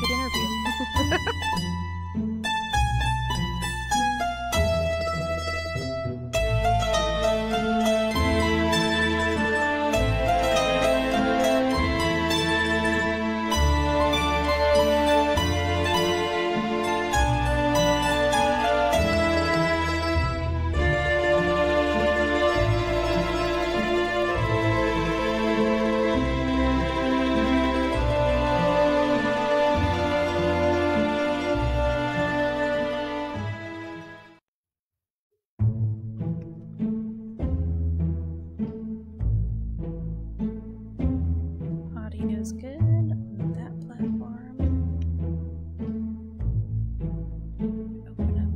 good interview. Audio's good on that platform. Open up.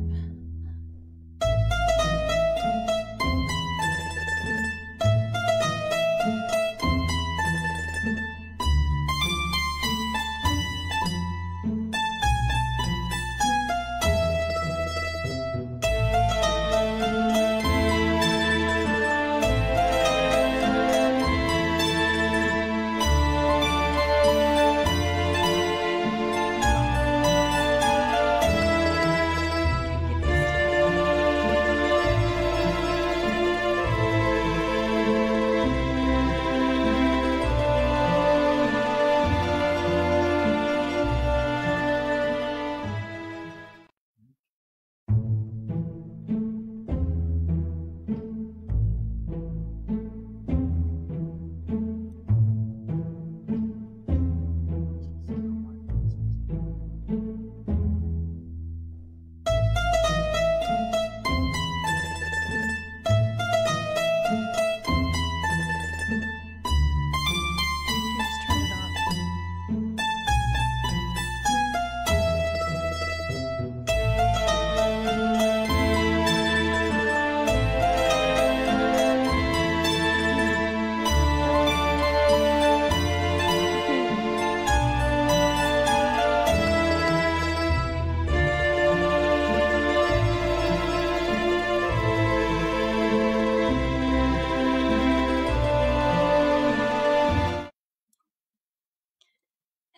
Just turn it off.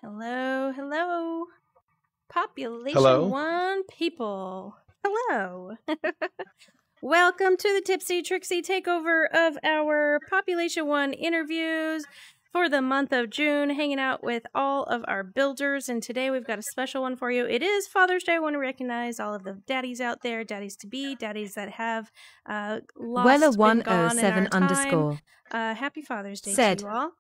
Hello, hello. Population Hello. One people. Hello. Welcome to the TipsyTrixie takeover of our Population One interviews for the month of June, hanging out with all of our builders. And today we've got a special one for you. It is Father's Day. I want to recognize all of the daddies out there, daddies to be, daddies that have lost, been gone in our time. Happy Father's Day to you all.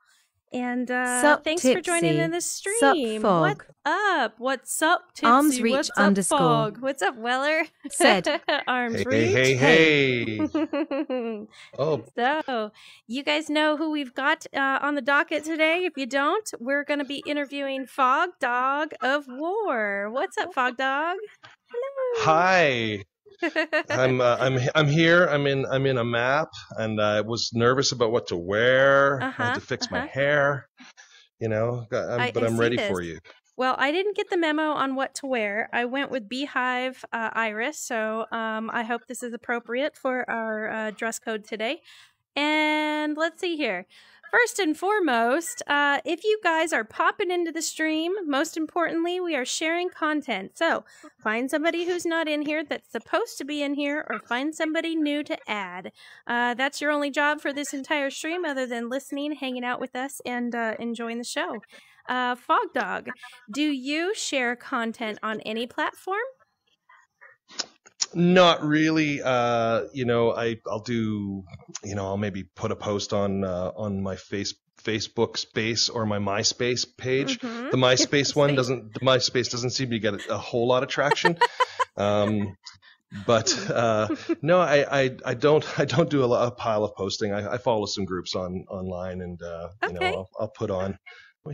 And thanks for joining in the stream. What's up? What's up, Tipsy? Arms reach What's underscore. up, Fog? What's up, Weller? Said. Arms Hey, reach. hey. Oh, So, you guys know who we've got on the docket today? If you don't, we're going to be interviewing FogDog of War. What's up, FogDog? Hello. hi. I'm here. I'm in a map, and I was nervous about what to wear. I had to fix my hair, but I'm ready for you. Well, I didn't get the memo on what to wear. I went with Beehive Iris, so I hope this is appropriate for our dress code today. And let's see here. First and foremost, if you guys are popping into the stream, most importantly, we are sharing content. So find somebody who's not in here that's supposed to be in here, or find somebody new to add. That's your only job for this entire stream, other than listening, hanging out with us, and enjoying the show. FogDog, do you share content on any platform? Not really. I'll do. I'll maybe put a post on my Facebook space or my MySpace page. The MySpace one doesn't. The MySpace doesn't seem to get a whole lot of traction. But no, I don't do a pile of posting. I follow some groups online, and I'll put on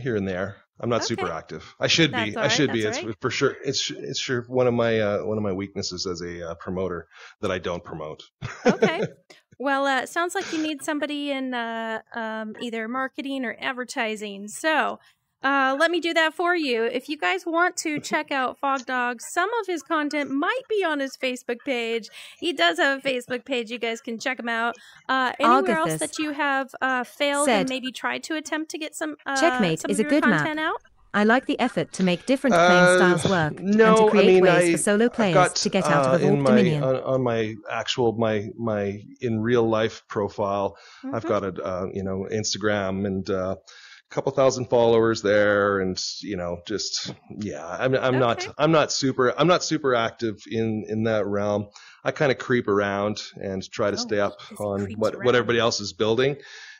here and there. I'm not super active. I should be. I should be. It's for sure. It's sure one of my weaknesses as a promoter that I don't promote. Okay. Well, it sounds like you need somebody in either marketing or advertising. So let me do that for you. If you guys want to check out FogDog, some of his content might be on his Facebook page. He does have a Facebook page. You guys can check him out. Anywhere else that you have failed and maybe tried to attempt to get some Checkmate some is of a your good content map. out? I like the effort to make different playing styles work no, and to create ways I, for solo I've players got to get out of in Evolved my Dominion. on my actual my in real life profile, I've got a Instagram and a couple thousand followers there, and just I'm not super active in that realm. I kind of creep around and try to stay up on what everybody else is building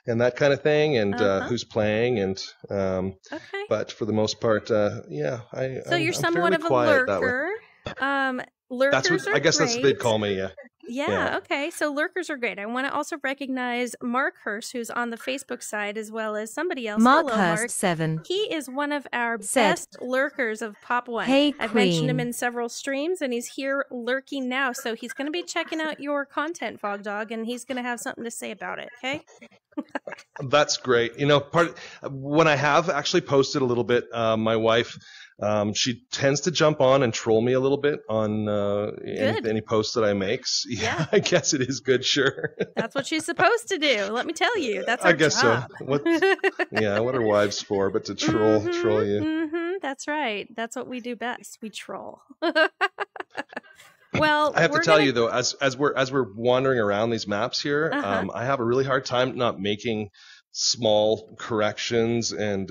and that kind of thing, and who's playing, and but for the most part, So you're somewhat of a lurker. Lurkers are I guess great. that's what they'd call me. Yeah, okay. So lurkers are great. I want to also recognize Mark Hurst, who's on the Facebook side, as well as somebody else. Mark Hello, Hurst Mark. 7 He is one of our best lurkers of Pop One. Hey, I've mentioned him in several streams, and he's here lurking now. So he's going to be checking out your content, FogDog, and he's going to have something to say about it, okay? That's great. When I have actually posted a little bit, my wife, she tends to jump on and troll me a little bit on any posts that I make. Yeah, I guess it is good. Sure. That's what she's supposed to do. Let me tell you, that's our job. So. What are wives for? But to troll you. Mm-hmm, that's right. That's what we do best. We troll. Well, I have to tell you though, as we're wandering around these maps here, I have a really hard time not making small corrections and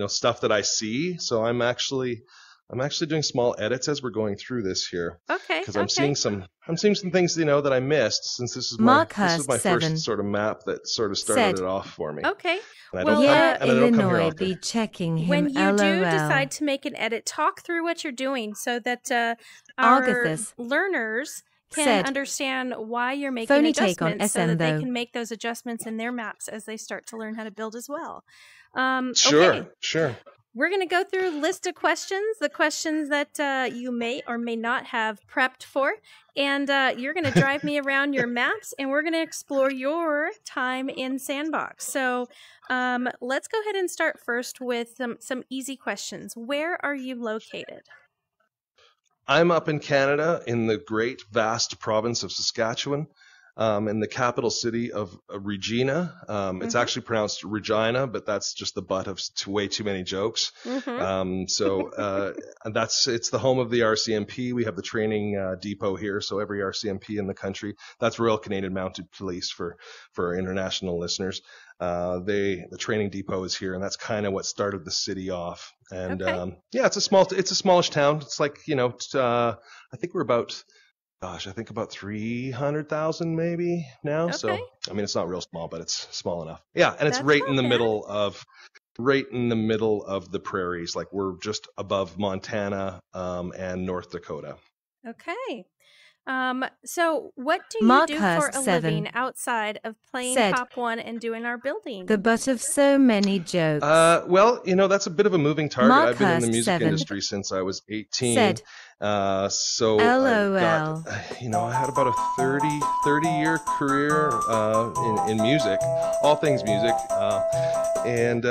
stuff that I see. So I'm actually doing small edits as we're going through this here. Okay. Because I'm seeing some things that I missed, since this is my first sort of map that sort of started it off for me. Okay. Illinois be checking him. When you do decide to make an edit, talk through what you're doing so that our learners can understand why you're making adjustments, so that they can make those adjustments in their maps as they start to learn how to build as well. Sure. We're going to go through a list of questions, the questions that you may or may not have prepped for, and you're going to drive me around your maps, and we're going to explore your time in Sandbox. So let's go ahead and start first with some easy questions. Where are you located? I'm up in Canada, in the great, vast province of Saskatchewan, in the capital city of Regina. It's actually pronounced Regina, but that's just the butt of way too many jokes. It's the home of the RCMP. We have the training depot here, so every RCMP in the country, that's Royal Canadian Mounted Police for international listeners. The training depot is here, and that's kind of what started the city off. And it's a smallish town. It's like I think we're about 300,000 maybe now. Okay. So I mean, it's not real small, but it's small enough. Yeah, and it's right in the middle of the prairies. Like, we're just above Montana and North Dakota. Okay. So what do you do for a living outside of playing Pop One and doing our building? The butt of so many jokes. Well, that's a bit of a moving target. I've been in the music industry since I was 18. So LOL. I had about a 30-year career in music, all things music, and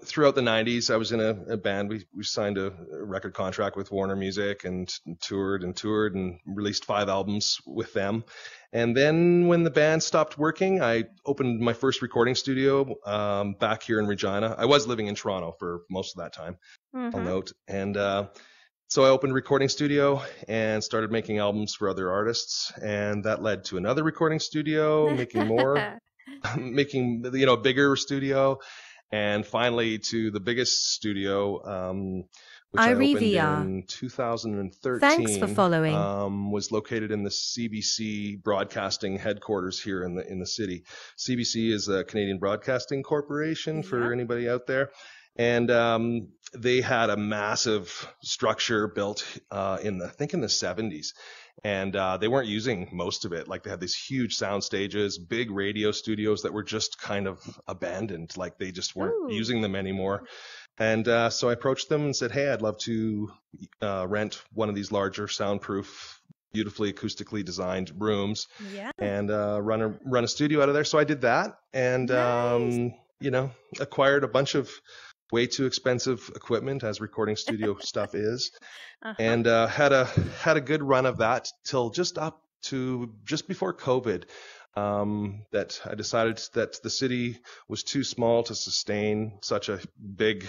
throughout the 90s, I was in a band. We signed a record contract with Warner Music and toured and released 5 albums with them. And then when the band stopped working, I opened my first recording studio back here in Regina. I was living in Toronto for most of that time, I'll note. And so I opened a recording studio and started making albums for other artists. And that led to another recording studio, making more, making a bigger studio. And finally, to the biggest studio, which I opened in 2013. Thanks for following. Was located in the CBC Broadcasting headquarters here in the city. CBC is a Canadian Broadcasting Corporation for anybody out there. And they had a massive structure built in the 70s. And they weren't using most of it. Like, they had these huge sound stages, big radio studios that were just kind of abandoned. Like, they just weren't using them anymore. And so I approached them and said, hey, I'd love to rent one of these larger soundproof, beautifully acoustically designed rooms and run a studio out of there. So I did that, and acquired a bunch of way too expensive equipment, as recording studio stuff is, and had a good run of that till just before COVID. that I decided that the city was too small to sustain such a big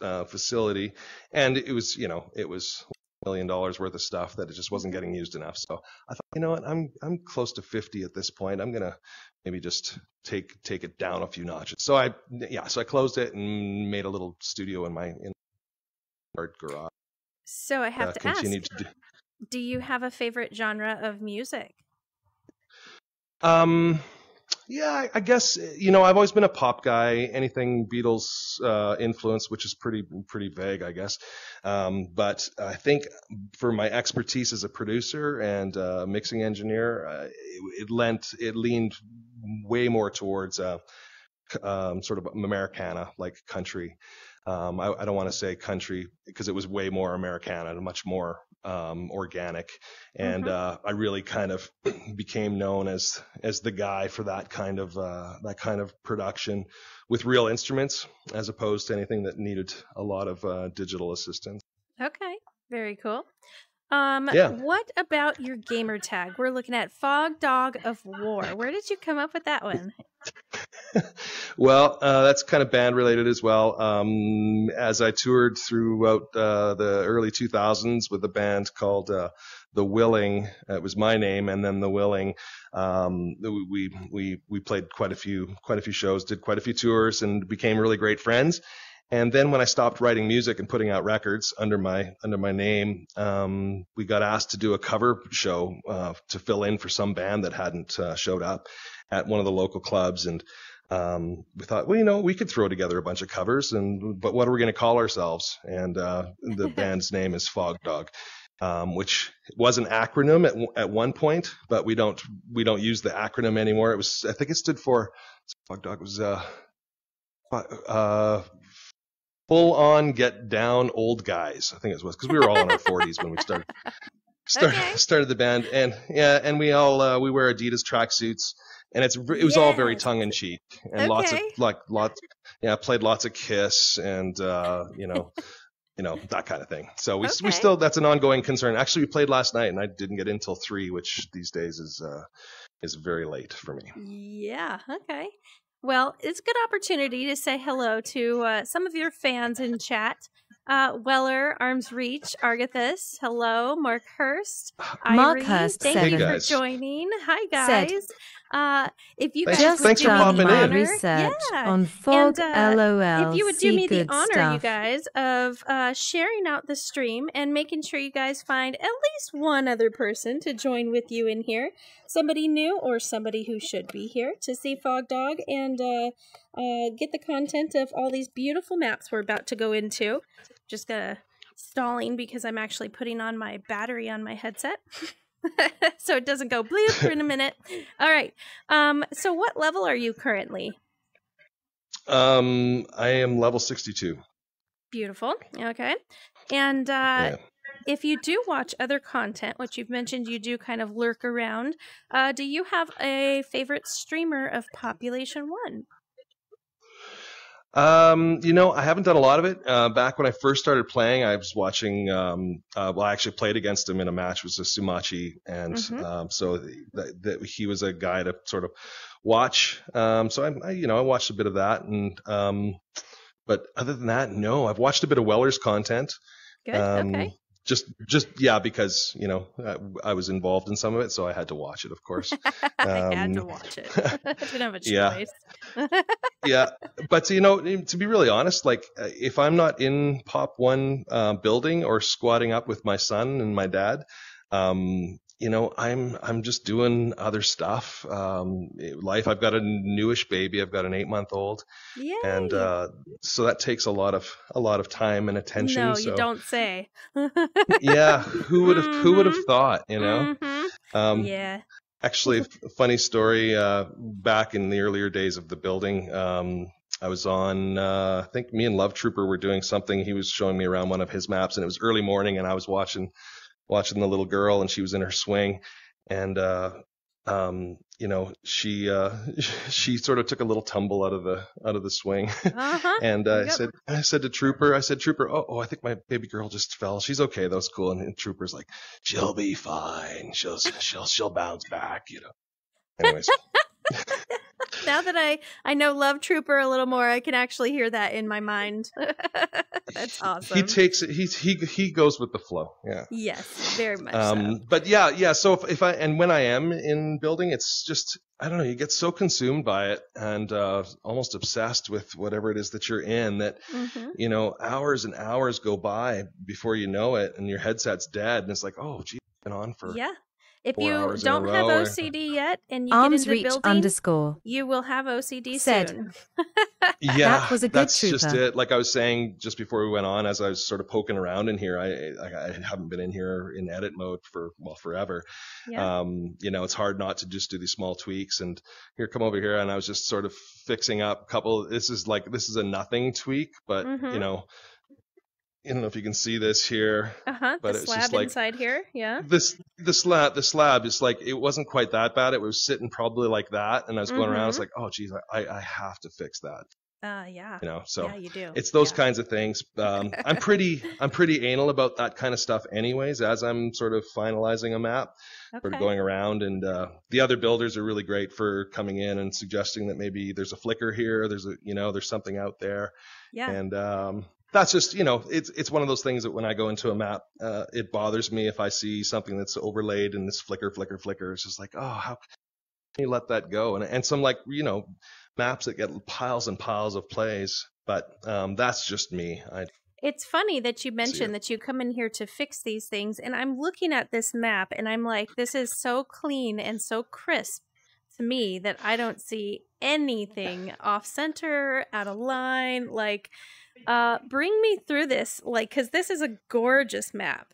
facility, and it was $1 million worth of stuff that it just wasn't getting used enough. So I thought, you know what, I'm close to 50 at this point. I'm gonna maybe just take it down a few notches. So I closed it and made a little studio in my garage. So I have to ask, do you have a favorite genre of music? Yeah, I guess, I've always been a pop guy, anything Beatles influence, which is pretty vague, I guess. But I think for my expertise as a producer and mixing engineer, it leaned way more towards sort of Americana, like country. I don't want to say country because it was way more Americana and much more organic, and I really kind of became known as the guy for that kind of production with real instruments, as opposed to anything that needed a lot of digital assistance. Okay, very cool. Yeah. What about your gamer tag? We're looking at FogDog of War. Where did you come up with that one? Well, that's kind of band related as well. As I toured throughout the early 2000s with a band called The Willing, it was my name, and then The Willing. We played quite a few shows, did quite a few tours, and became really great friends. And then when I stopped writing music and putting out records under my name, we got asked to do a cover show to fill in for some band that hadn't showed up at one of the local clubs. And we thought, well, we could throw together a bunch of covers, but what are we going to call ourselves? And the band's name is FogDog, which was an acronym at one point, but we don't use the acronym anymore. I think it stood for, FogDog was full on get down old guys, I think it was, because we were all in our 40s when we started the band. And we all we wear Adidas tracksuits, and it was all very tongue in cheek, and played lots of Kiss and that kind of thing. So we still, that's an ongoing concern. Actually, we played last night and I didn't get in till 3, which these days is very late for me. Yeah. Okay. Well, it's a good opportunity to say hello to some of your fans in chat. Weller, Arms Reach, Argathus, hello, Mark Hurst, Mark Irie, Hurst, thank you for joining. Hi, guys. If you guys just done my research on Fog, and, LOL. If you would do me the honor, stuff. you guys, of sharing out the stream and making sure you guys find at least one other person to join with you in here, somebody new or somebody who should be here to see FogDog and get the content of all these beautiful maps we're about to go into. Just stalling because I'm actually putting on my battery on my headset. So it doesn't go bloop in a minute. All right. So what level are you currently? I am level 62. Beautiful. Okay. And if you do watch other content, which you've mentioned you do kind of lurk around, do you have a favorite streamer of Population One? I haven't done a lot of it. Back when I first started playing, I was watching, I actually played against him in a match. It was a Sumachi, and so he was a guy to sort of watch. So I watched a bit of that, and but other than that, no. I've watched a bit of Weller's content. Good. Okay. Just because I was involved in some of it, so I had to watch it, of course. I had to watch it. I didn't have a choice. Yeah, but to be really honest, like if I'm not in Pop One building or squatting up with my son and my dad, I'm just doing other stuff. Life. I've got a newish baby. I've got an 8-month-old, and so that takes a lot of time and attention. No, you don't say. Yeah, who would have thought? Yeah. Actually, a funny story. Back in the earlier days of the building, I was on. I think me and Love Trooper were doing something. He was showing me around one of his maps, and it was early morning, and I was watching the little girl, and she was in her swing, and she sort of took a little tumble out of the swing, and I said to Trooper, oh, I think my baby girl just fell. She's okay, that's cool. And Trooper's like, she'll be fine. She'll bounce back, Anyways. Now that I know Love Trooper a little more, I can actually hear that in my mind. That's awesome. He takes it. He goes with the flow. Yeah. Yes, very much so. But yeah. So if when I am in building, it's just, I don't know. You get so consumed by it and almost obsessed with whatever it is that you're in that hours and hours go by before you know it, and your headset's dead, and it's like, oh, geez, it's been on for If 4 you hours don't have OCD yet and you get into building, _, you will have OCD soon. Yeah, that was a good that's trooper. just it. Like I was saying just before we went on, as I was sort of poking around in here, I haven't been in here in edit mode for forever. Yeah. It's hard not to just do these small tweaks. And here, come over here, and I was just sort of fixing up a couple. This is a nothing tweak, but I don't know if you can see this here. But the slab just inside here, yeah. The slab is like, it wasn't quite that bad. It was sitting probably like that, and I was going around. I was like, oh geez, I have to fix that. Yeah. So yeah, you do. It's those kinds of things. I'm pretty anal about that kind of stuff, anyways. As I'm sort of finalizing a map, sort of going around, and the other builders are really great for coming in and suggesting that maybe there's a flicker here. There's there's something out there. Yeah. And that's just, it's one of those things that when I go into a map, it bothers me if I see something that's overlaid and this flicker. It's just like, oh, how can you let that go? And some maps that get piles and piles of plays, but that's just me. It's funny that you mentioned that you come in here to fix these things, and I'm looking at this map and I'm like, this is so clean and so crisp to me that I don't see anything off center, out of line. Like, bring me through this, like, because this is a gorgeous map.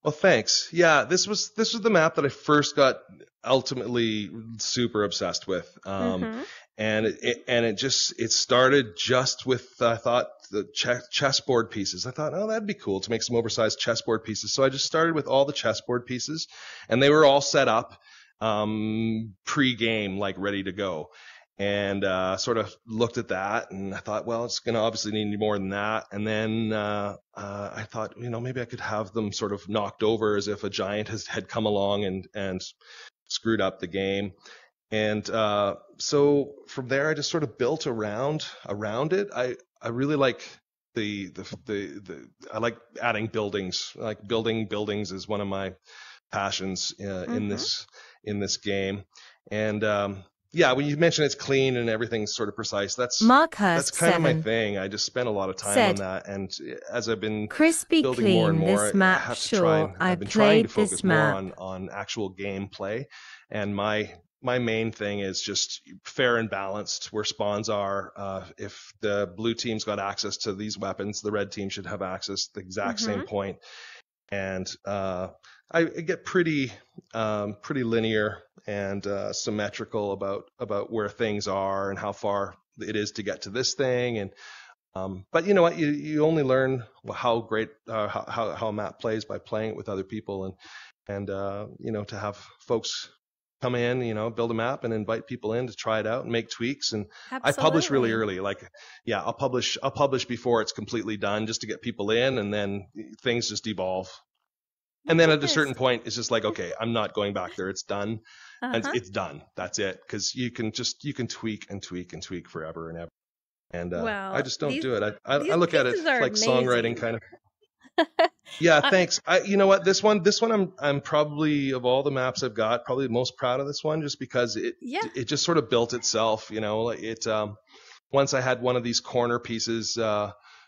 Well, thanks. Yeah, this was the map that I first got ultimately super obsessed with. And it started just with, I thought, the chessboard pieces. I thought, oh, that'd be cool to make some oversized chessboard pieces. So I just started with all the chessboard pieces, and they were all set up pre-game, like ready to go. And sort of looked at that, and I thought, well, it's going to obviously need more than that. And then I thought, maybe I could have them sort of knocked over as if a giant had come along and screwed up the game. And so from there, I just sort of built around it. I really like I like adding buildings. Like building buildings is one of my passions in this game. And yeah, when you mention it's clean and everything's sort of precise, that's kind of my thing. I just spent a lot of time on that, and as I've been building more and more, I have to try. I've been trying to focus more on actual gameplay, and my main thing is just fair and balanced where spawns are. If the blue team's got access to these weapons, the red team should have access to the exact same point. And I get pretty linear and symmetrical about where things are and how far it is to get to this thing. And but you know what, you only learn how great how a map plays by playing it with other people, and to have folks come in, build a map and invite people in to try it out and make tweaks. And I publish really early. Like, yeah, I'll publish before it's completely done, just to get people in, and then things just evolve. And then at a certain point, it's just like, okay, I'm not going back there. It's done. And it's done. That's it. Because you can tweak and tweak and tweak forever and ever. And I just don't do it. I look at it like amazing. Songwriting kind of. Yeah, thanks. You know what? This one I'm probably, of all the maps I've got, probably the most proud of this one, just because it just sort of built itself. Once I had one of these corner pieces,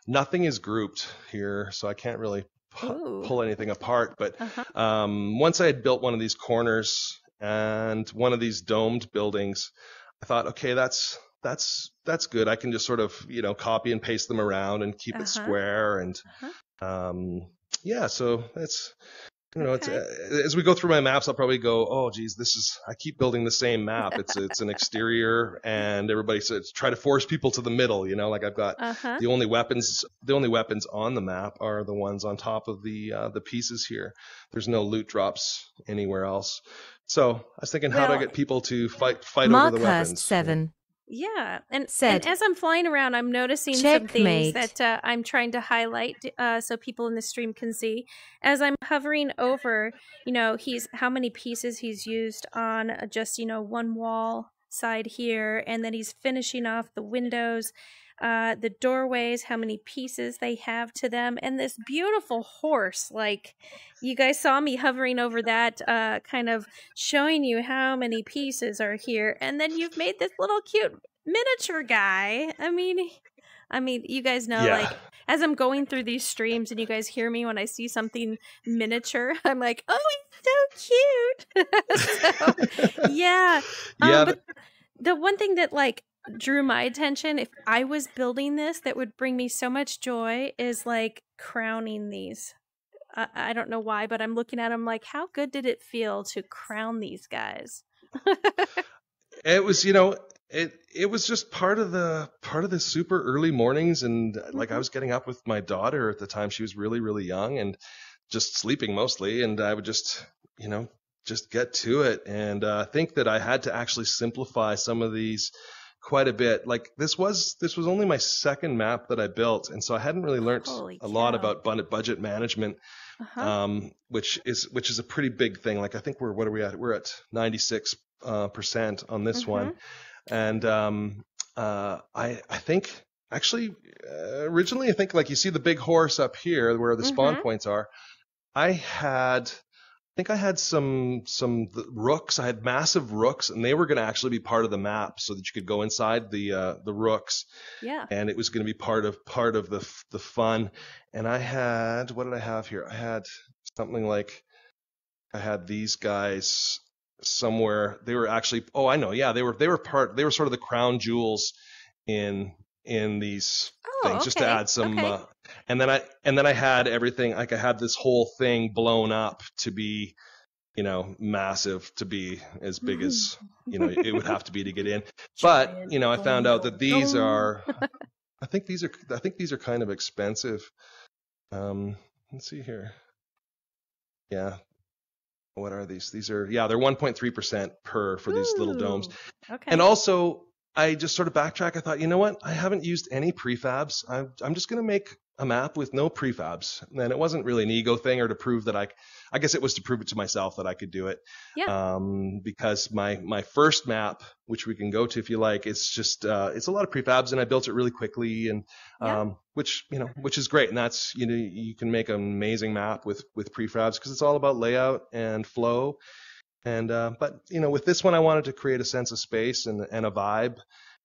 nothing is grouped here, so I can't really pull anything apart. But once I had built one of these corners and one of these domed buildings, I thought, okay, that's good. I can just sort of copy and paste them around and keep it square. And so it's it's as we go through my maps, I'll probably go, oh geez, I keep building the same map. It's an exterior, and everybody says try to force people to the middle. Like I've got the only weapons on the map are the ones on top of the pieces here. There's no loot drops anywhere else. So I was thinking, how do I get people to fight over the weapons? 7. Yeah, and as I'm flying around, I'm noticing some things that I'm trying to highlight so people in the stream can see. As I'm hovering over, how many pieces he's used on just, one wall side here, and then he's finishing off the windows, the doorways, how many pieces they have to them, and this beautiful horse. Like, you guys saw me hovering over that, kind of showing you how many pieces are here, and then you've made this little cute miniature guy. I mean, you guys know, like, as I'm going through these streams and you guys hear me when I see something miniature, I'm like, oh, it's so cute. So, yeah. But the one thing that, like, drew my attention, if I was building this, that would bring me so much joy, is like crowning these. I don't know why, but I'm looking at them like, how good did it feel to crown these guys? It was, it was just part of the super early mornings, and like I was getting up with my daughter at the time. She was really, really young and just sleeping mostly, and I would just get to it. And I think that I had to actually simplify some of these quite a bit. Like this was only my second map that I built, and so I hadn't really learned a lot about budget management, which is a pretty big thing. Like I think what are we at? We're at 96% on this one, and I think actually originally, I think, like, you see the big horse up here where the spawn points are. I think I had some rooks. I had massive rooks, and they were going to actually be part of the map, so that you could go inside the rooks. Yeah. And it was going to be part of the fun. And I had, what did I have here? I had something like, I had these guys somewhere. They were actually, oh, I know. Yeah, they were sort of the crown jewels in these things, just to add some. And then I had everything. Like I had this whole thing blown up to be, massive, to be as big as it would have to be to get in. But I found out that these are, I think these are kind of expensive. Let's see here. Yeah. What are these? These are, they're 1.3% for these little domes. Okay. And also, I just sort of backtrack. I thought, you know what? I haven't used any prefabs. I'm just going to make a map with no prefabs. And it wasn't really an ego thing, or to prove that I guess it was to prove it to myself that I could do it. Yeah. Because my first map, which we can go to if you like, it's just it's a lot of prefabs, and I built it really quickly, and which is great. And that's, you can make an amazing map with prefabs, because it's all about layout and flow. And but with this one, I wanted to create a sense of space and a vibe.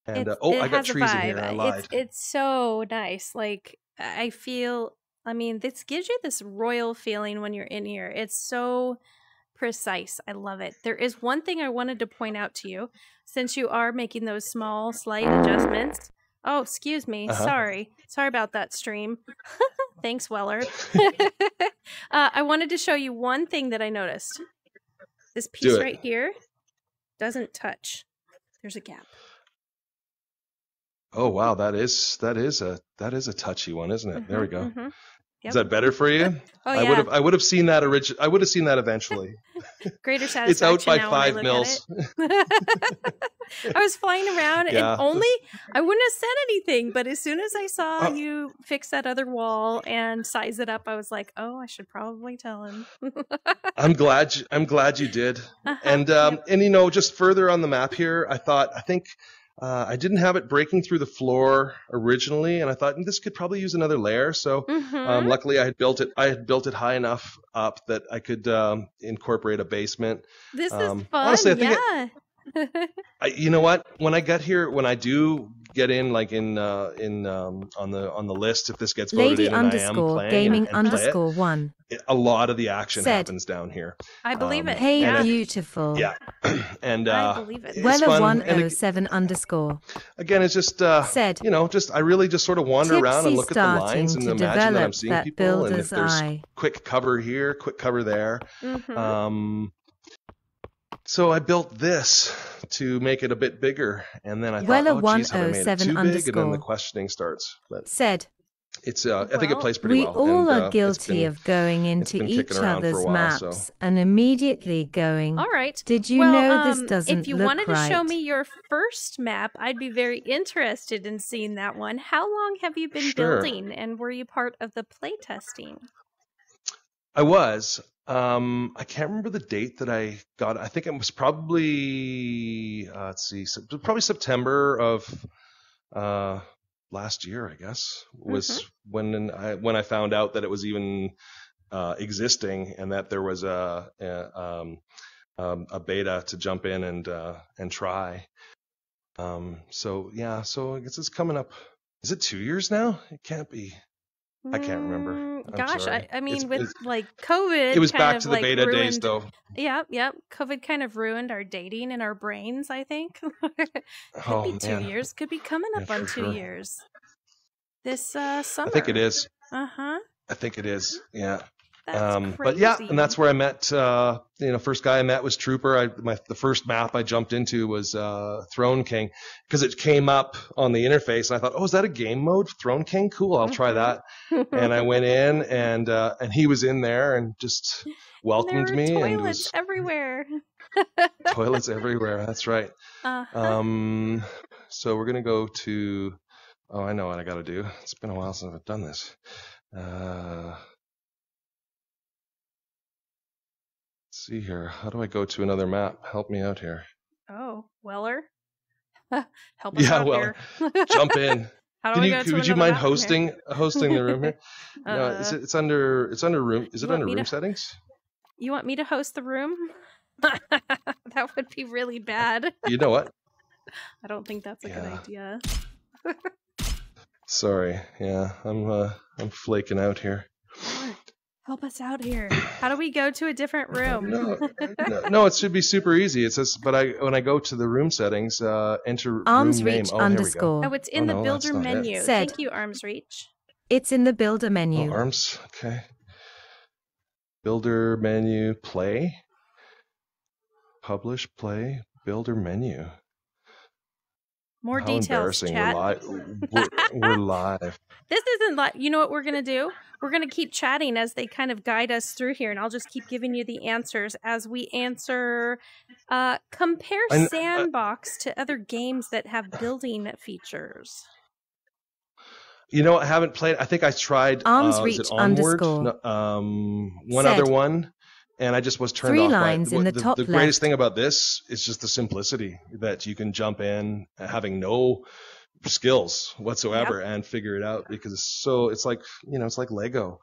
And I got trees in here. I lied. It's so nice. Like, I feel, this gives you this royal feeling when you're in here. It's so precise. I love it. There is one thing I wanted to point out to you, since you are making those small, slight adjustments. Oh, excuse me. Sorry about that, stream. Thanks, Weller. I wanted to show you one thing that I noticed. This piece right here doesn't touch. There's a gap. Oh wow, that is a touchy one, isn't it? There we go. Yep. Is that better for you? Oh, yeah. I would have seen that I would have seen that eventually. Greater satisfaction. It's out by now 5 mils. I was flying around and I wouldn't have said anything, but as soon as I saw you fix that other wall and size it up, I was like, oh, I should probably tell him. I'm glad you did. And just further on the map here, I think I didn't have it breaking through the floor originally, and I thought this could probably use another layer. So luckily, I had built it high enough up that I could incorporate a basement. This is fun. Honestly, I think you know what? When I get here, when I do get in, like on the list, if this gets voted in, and I am playing gaming and play it, _1. A lot of the action happens down here. I believe it. Hey, beautiful. Yeah, and I believe it. Weller107_. Again, it's just I really just sort of wander around and look at the lines and imagine that I'm seeing people, and if there's quick cover here, quick cover there. So I built this to make it a bit bigger, and then I thought, oh, geez, have I made it too big? And then the questioning starts. But it's I think it plays pretty well. We all are guilty of going into each other's maps and immediately going, all right. Did you know this doesn't look right? If you wanted to show me your first map, I'd be very interested in seeing that one. How long have you been building, and were you part of the playtesting? I was. I can't remember the date that I got it. I think it was probably, probably September of last year, I guess, was when I found out that it was even existing, and that there was a beta to jump in and try. So I guess it's coming up. Is it 2 years now? It can't be. I can't remember. Gosh, I mean, with like COVID, it was back to the beta days, though. Yep. COVID kind of ruined our dating and our brains, I think. Could be 2 years. Could be coming up on 2 years. This summer. I think it is. I think it is. Yeah. That's crazy. But yeah, and that's where I met. First guy I met was Trooper. The first map I jumped into was Throne King, because it came up on the interface, and I thought, oh, is that a game mode? Throne King, cool. I'll try that. And I went in, and he was in there and just welcomed me. Toilets everywhere. Toilets everywhere. That's right. So we're gonna go to. Oh, I know what I got to do. It's been a while since I've done this. See here. How do I go to another map? Help me out here. Oh, Weller. Help us out Weller. Here. Jump in. How do Would you mind hosting the room here? No, it's under room. Is it under room settings? You want me to host the room? That would be really bad. You know what? I don't think that's a good idea. Sorry. Yeah, I'm flaking out here. Help us out here. How do we go to a different room? No, it should be super easy. It says, but when I go to the room settings, enter arms room reach name. underscore. Oh, it's in the builder menu. Thank you, arms reach. It's in the builder menu. Oh, arms. Okay. Builder menu. Play. Publish. Play. Builder menu. More How details, embarrassing. chat. We're live. This isn't live. You know what we're going to do? We're going to keep chatting as they kind of guide us through here, and I'll just keep giving you the answers as we answer. Compare Sandbox to other games that have building features. You know, I haven't played. I think I tried arms reach underscore. One other one. And I just was turned 3 off lines by in the top the greatest thing about this is just the simplicity that you can jump in having no skills whatsoever and figure it out, because it's like Lego.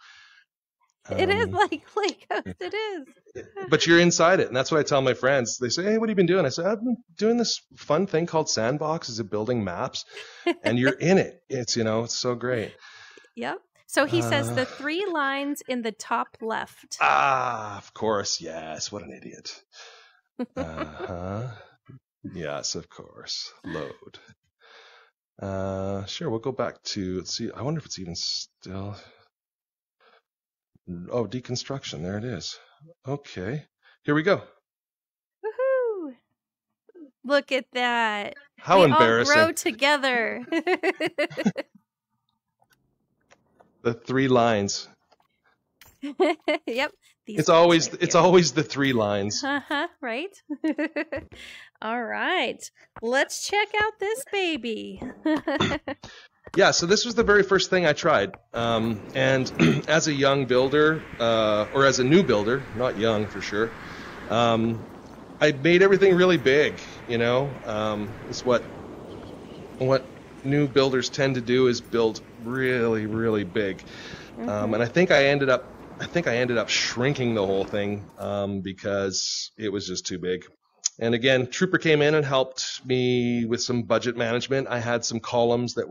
It is like Lego. It is. But you're inside it, and that's what I tell my friends. They say, "Hey, what have you been doing?" I say, "I've been doing this fun thing called Sandbox. Is it building maps?" And you're in it. It's it's so great. Yep. So he says the 3 lines in the top left. Of course. Yes. What an idiot. Yes, of course. Load. Sure. We'll go back to, let's see. I wonder if it's even still. Oh, deconstruction. There it is. Okay. Here we go. Woohoo. Look at that. How embarrassing. All grow together. The 3 lines. Yep. It's always the 3 lines. Right. All right. Let's check out this baby. Yeah, so this was the very first thing I tried. And as a young builder, or as a new builder, not young for sure, I made everything really big, It's what new builders tend to do, is build really, really big. And I think I ended up shrinking the whole thing because it was just too big. And again, Trooper came in and helped me with some budget management. I had some columns that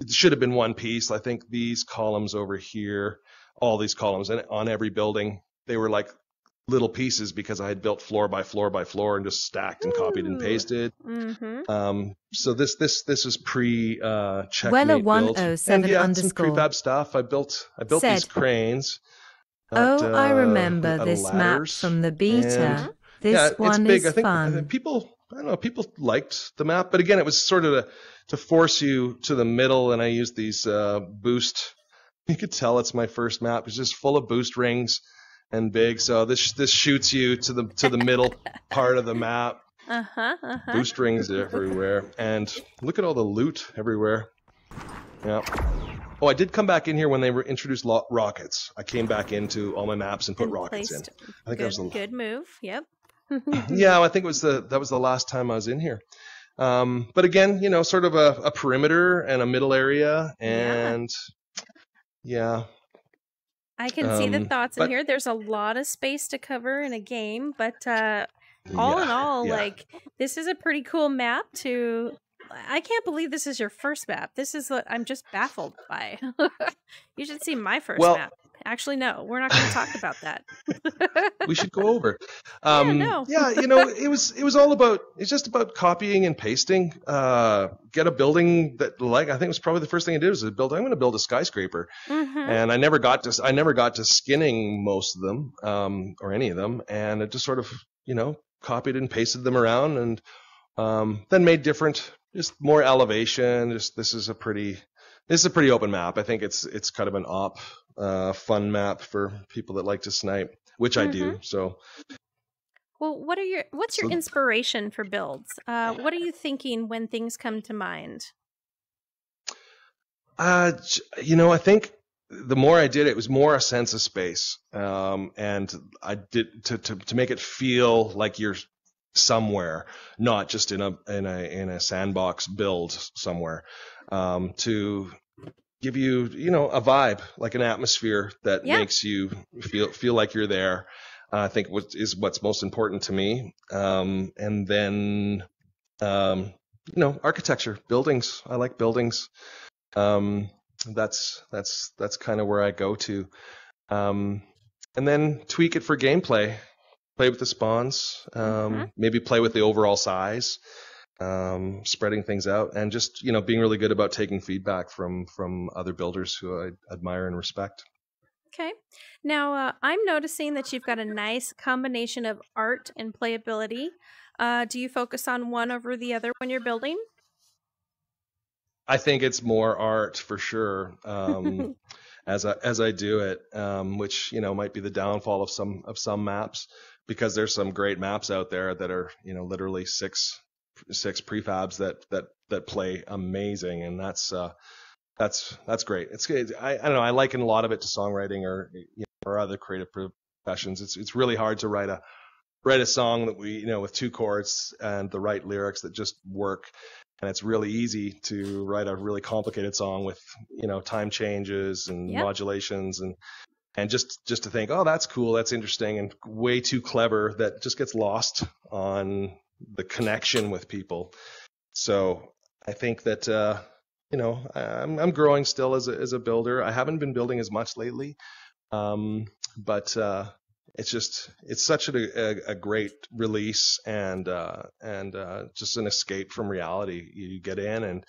should have been one piece. I think these columns over here, all these columns, and on every building, they were like little pieces because I had built floor by floor by floor and just stacked and copied and pasted. So this is pre checkmate Weller build. 107 and underscore. some prefab stuff. I built these cranes. I remember this map from the beta. This one it's big. is fun. People liked the map, but again, it was sort of to force you to the middle, and I used these boost You could tell it's my first map. It's just full of boost rings and big. So this shoots you to the middle part of the map. Boost rings everywhere, and look at all the loot everywhere. Yeah. Oh, I did come back in here when they introduced rockets. I came back into all my maps and put rockets in. I think that was a good move. Yep. Yeah, I think that was the last time I was in here. But again, sort of a perimeter and a middle area, and yeah. I can see the thoughts in here. There's a lot of space to cover in a game, but all in all, like, this is a pretty cool map to... I can't believe this is your first map. This is what I'm just baffled by. You should see my first map. Actually, no, we're not going to talk about that. We should go over. No. Yeah, it was all about, it's just about copying and pasting. Get a building that, I think it was probably the first thing I did was I'm going to build a skyscraper. And I never got to skinning most of them, or any of them. And it just sort of, copied and pasted them around, and then made different, just more elevation. This is a pretty open map. I think it's kind of an fun map for people that like to snipe, which I do. So, well, what's your inspiration for builds? What are you thinking when things come to mind? I think the more I did, it was more a sense of space, and I did to make it feel like you're somewhere, not just in a sandbox build somewhere, to give you a vibe, like an atmosphere that makes you feel like you're there. I think what's most important to me, and then architecture, buildings. I like buildings. That's kind of where I go to, and then tweak it for gameplay. Play with the spawns, maybe play with the overall size, spreading things out, and just being really good about taking feedback from other builders who I admire and respect. Okay. Now, I'm noticing that you've got a nice combination of art and playability. Do you focus on one over the other when you're building? I think it's more art for sure. As I do it, which might be the downfall of some maps, because there's some great maps out there that are literally six prefabs that play amazing, and that's great. It's good. I don't know. I liken a lot of it to songwriting or other creative professions. It's really hard to write a song that with two chords and the right lyrics that just work. And it's really easy to write a really complicated song with, time changes and modulations and just to think, oh, that's cool, that's interesting, and way too clever that just gets lost on the connection with people. So I think that, I'm growing still as a builder. I haven't been building as much lately, but it's such a great release and just an escape from reality. You get in, and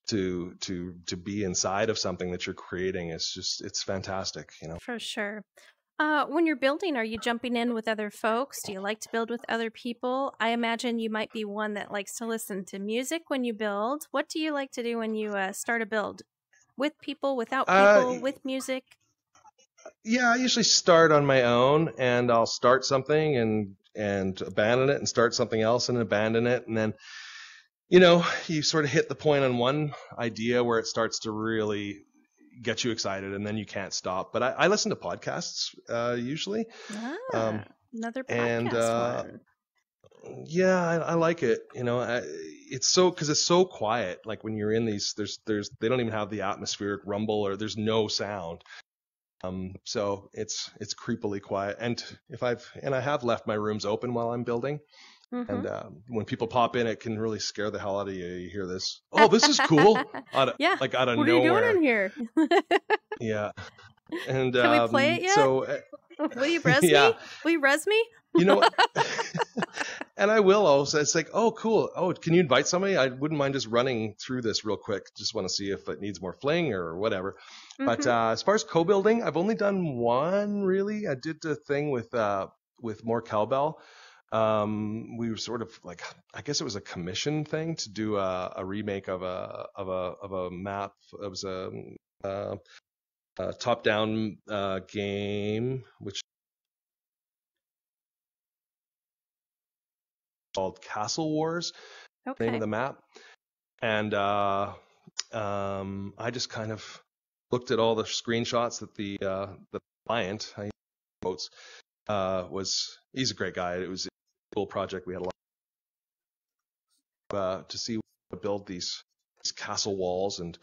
to be inside of something that you're creating it's fantastic. For sure. When you're building, are you jumping in with other folks? Do you like to build with other people? I imagine you might be one that likes to listen to music when you build. What do you like to do when you start a build? With people, without people, with music? Yeah, I usually start on my own, and I'll start something and abandon it, and start something else and abandon it, and then you sort of hit the point on one idea where it starts to really get you excited, and then you can't stop. But I listen to podcasts usually. Another podcast one. Yeah, I like it. It's because it's so quiet. Like when you're in these, they don't even have the atmospheric rumble, or there's no sound. So it's creepily quiet. And I have left my rooms open while I'm building. And when people pop in, it can really scare the hell out of you. You hear this, oh, this is cool. Out of nowhere. What are you doing in here? Yeah. And can we play it yet? So, will you res me? Will you res me? And I will also. It's like, oh, cool. Oh, can you invite somebody? I wouldn't mind just running through this real quick. Just want to see if it needs more fling or whatever. But as far as co-building, I've only done one really. I did the thing with more cowbell. We were sort of like, I guess it was a commission thing to do a remake of a map. It was top-down game, which is called Castle Wars. Okay. Name of the map. And I just kind of looked at all the screenshots that the client, he's a great guy. It was a cool project. We had a lot to see how to build these castle walls, and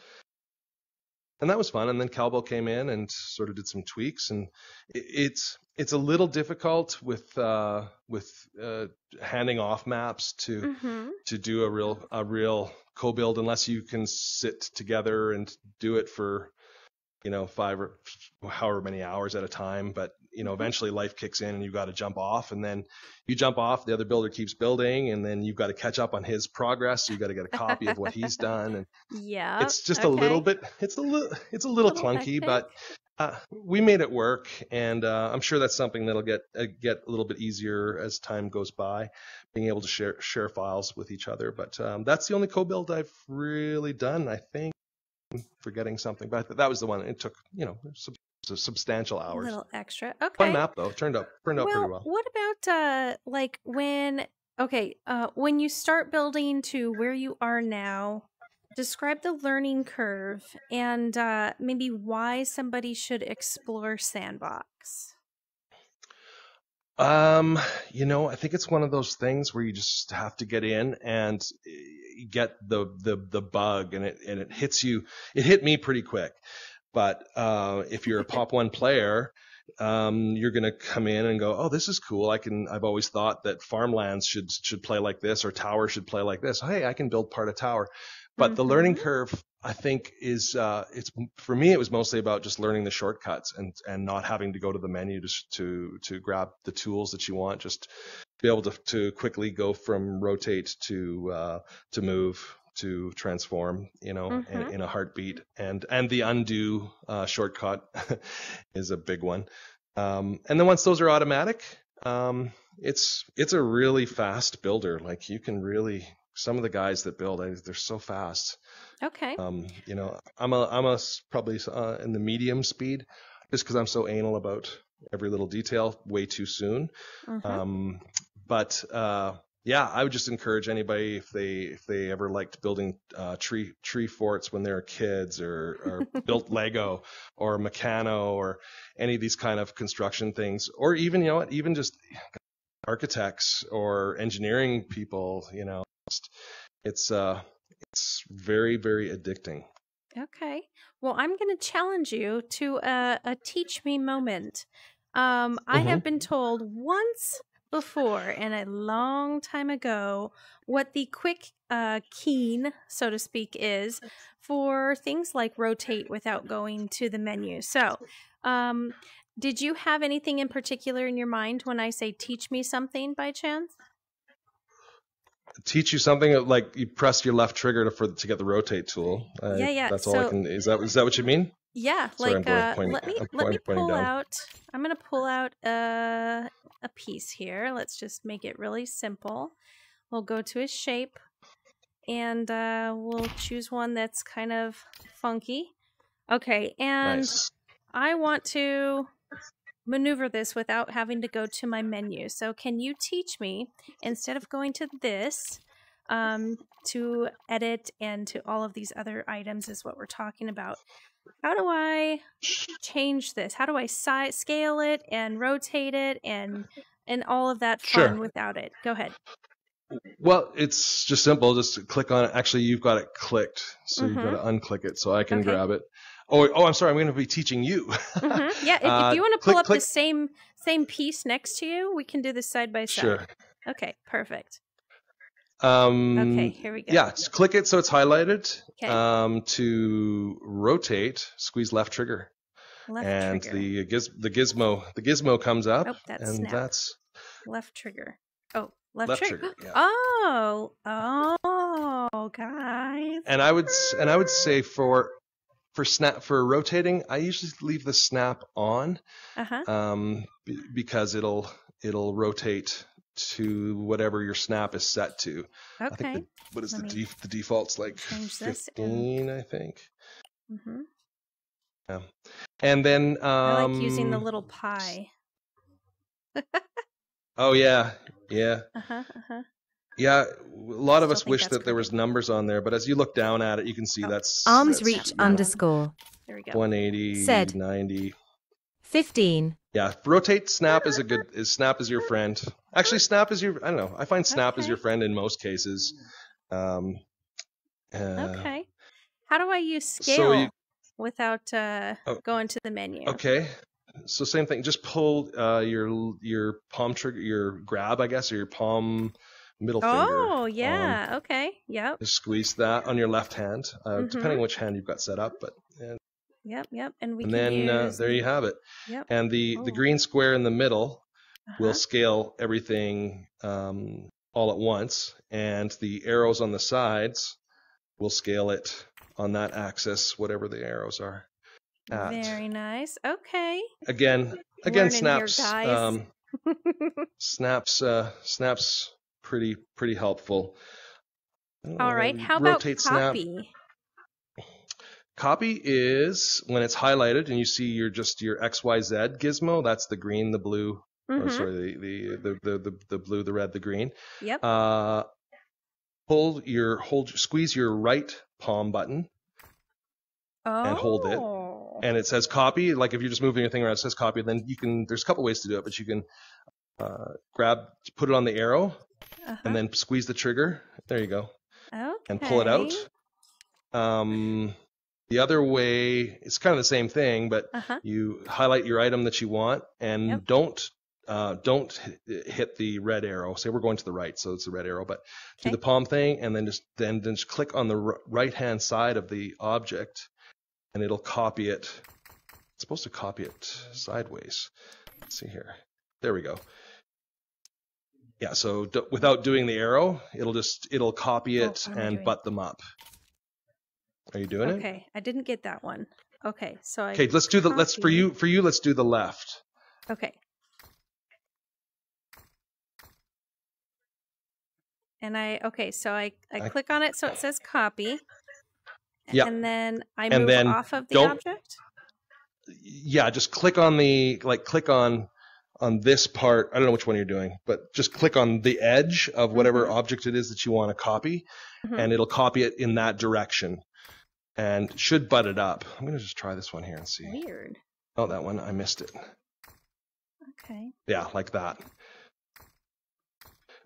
that was fun. And then Cowbell came in and sort of did some tweaks, and it's a little difficult with handing off maps to do a real co-build unless you can sit together and do it for 5 or however many hours at a time. But eventually life kicks in and you've got to jump off, and then you jump off, the other builder keeps building, and then you've got to catch up on his progress, so you've got to get a copy of what he's done. And yeah, it's just a little bit, it's a little clunky, but we made it work, and I'm sure that's something that'll get a little bit easier as time goes by, being able to share files with each other. But that's the only co-build I've really done, I think. I'm forgetting something, but that was the one. It took substantial hours. A little extra. Okay. Fun map though. Turned out pretty well. What about like when you start building to where you are now? Describe the learning curve and maybe why somebody should explore Sandbox. I think it's one of those things where you just have to get in and get the bug, and it hits you. It hit me pretty quick. But if you're a Pop 1 player, you're going to come in and go, oh, this is cool. I've always thought that farmlands should play like this, or towers should play like this. Hey, I can build part of tower. But the learning curve, I think, is it's for me. It was mostly about just learning the shortcuts and not having to go to the menu to grab the tools that you want. Just be able to quickly go from rotate to move to transform, in a heartbeat. And the undo shortcut is a big one. And then once those are automatic, it's a really fast builder. Like you can really. Some of the guys that build, they're so fast. Okay. I'm probably in the medium speed, just because I'm so anal about every little detail way too soon. But I would just encourage anybody if they ever liked building tree forts when they were kids, or built Lego or Meccano or any of these kind of construction things, or even even just architects or engineering people, it's very, very addicting. Okay. Well, I'm going to challenge you to a teach me moment. I have been told once before, and a long time ago, what the quick keen, so to speak, is for things like rotate without going to the menu. So, did you have anything in particular in your mind when I say teach me something by chance? Teach you something like you press your left trigger to get the rotate tool. Yeah. That's all I can. Is that what you mean? Yeah. Sorry, like let me pull out. I'm gonna pull out a piece here. Let's just make it really simple. We'll go to his shape, and we'll choose one that's kind of funky. Okay, and nice. I want to maneuver this without having to go to my menu. So can you teach me, instead of going to this, to edit and to all of these other items is what we're talking about, how do I change this? How do I scale it and rotate it and all of that fun without it? Go ahead. Well, it's just simple. Just click on it. Actually, you've got it clicked, so you've got to unclick it so I can grab it. Oh, I'm sorry. I'm going to be teaching you. Yeah, if you want to pull up the same piece next to you, we can do this side by side. Sure. Okay, perfect. Okay, here we go. Yeah, just click it so it's highlighted. Okay. To rotate, squeeze left trigger. Left trigger. The gizmo comes up. Oh, that's snap. That's left trigger. Oh, left trigger. Yeah. Oh, guys. And I would say for rotating, I usually leave the snap on, because it'll rotate to whatever your snap is set to. Okay. I think the default's like 15, I think. Yeah. And then I like using the little pie. Oh yeah. Yeah, a lot of us wish that there was numbers on there, but as you look down at it, you can see that's arms reach underscore. There we go. 180, Said 90. 15. Yeah, rotate snap is snap is your friend. Actually, snap is your, I don't know. I find snap is your friend in most cases. Okay. How do I use scale without going to the menu? Okay. So same thing. Just pull your palm trigger, your grab, I guess, or your palm middle finger. Oh, yeah. Okay. Yep. Just squeeze that on your left hand, depending on which hand you've got set up. But Yep. And then there you have it. Yep. And the green square in the middle will scale everything all at once, and the arrows on the sides will scale it on that axis, whatever the arrows are at. Very nice. Okay. Again, snaps. Snaps pretty helpful. All right. How about copy? Snap. Copy is when it's highlighted and you see your XYZ gizmo. That's the green, the blue. Or sorry, the blue, the red, the green. Yep. Squeeze your right palm button and hold it, and it says copy. Like if you're just moving your thing around, it says copy. Then there's a couple ways to do it, but you can put it on the arrow, and then squeeze the trigger. There you go. Okay. And pull it out. The other way, it's kind of the same thing, but you highlight your item that you want, and don't hit the red arrow. Say we're going to the right, so it's the red arrow, but do the palm thing, and then just click on the right hand side of the object, and it'll copy it. It's supposed to copy it sideways. Let's see here. There we go. Yeah, so without doing the arrow, it'll copy it and butt them up. Are you doing it? Okay, I didn't get that one. Okay, so let's do let's do the left. Okay. And so I click on it so it says copy. Yeah. And then I move off of the object? Yeah, just click on on this part. I don't know which one you're doing, but just click on the edge of whatever object it is that you want to copy, and it'll copy it in that direction. And should butt it up. I'm going to just try this one here and see. Weird. Oh, that one. I missed it. Okay. Yeah, like that.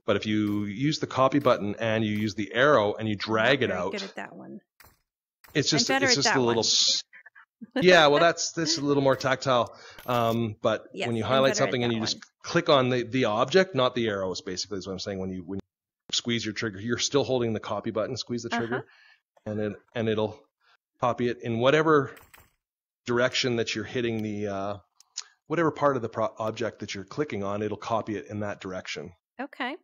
But if you use the copy button and you use the arrow and you drag it out. Good at that one. It's just a little. Yeah, well, that's a little more tactile. But when you highlight something and you just click on the object, not the arrows, basically is what I'm saying. When you squeeze your trigger, you're still holding the copy button. Squeeze the trigger, and it'll copy it in whatever direction that you're hitting the whatever part of the object that you're clicking on. It'll copy it in that direction. Okay.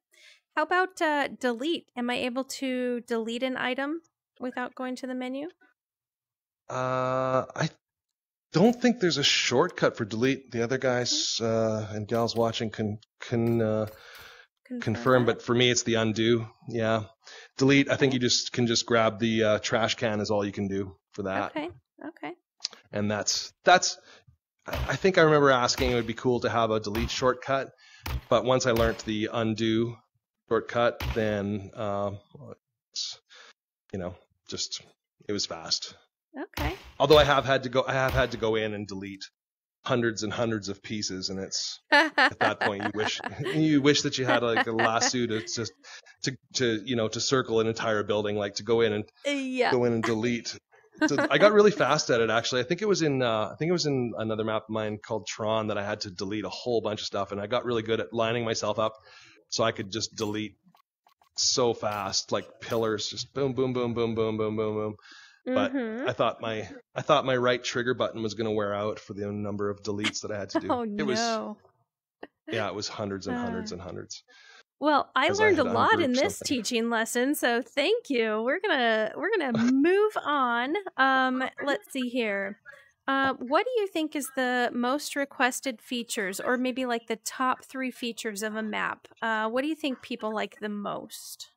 How about delete? Am I able to delete an item without going to the menu? I don't think there's a shortcut for delete. The other guys and gals watching can confirm, but for me it's the undo. Yeah, delete. I think you can just grab the trash can is all you can do for that. Okay. And that's. I think I remember asking it would be cool to have a delete shortcut, but once I learned the undo shortcut, then it was fast. Okay. Although I have had to go in and delete hundreds and hundreds of pieces, and it's at that point you wish that you had like a lasso to circle an entire building, like to go in and delete. So I got really fast at it, actually. I think it was in another map of mine called Tron that I had to delete a whole bunch of stuff, and I got really good at lining myself up so I could just delete so fast, like pillars, just boom, boom, boom, boom, boom, boom, boom, boom. But I thought my right trigger button was going to wear out for the number of deletes that I had to do. Oh no! It was hundreds and hundreds and hundreds. Well, I learned a lot in this teaching lesson, so thank you. We're gonna move on. Let's see here. What do you think is the most requested features, or maybe like the top 3 features of a map? What do you think people like the most?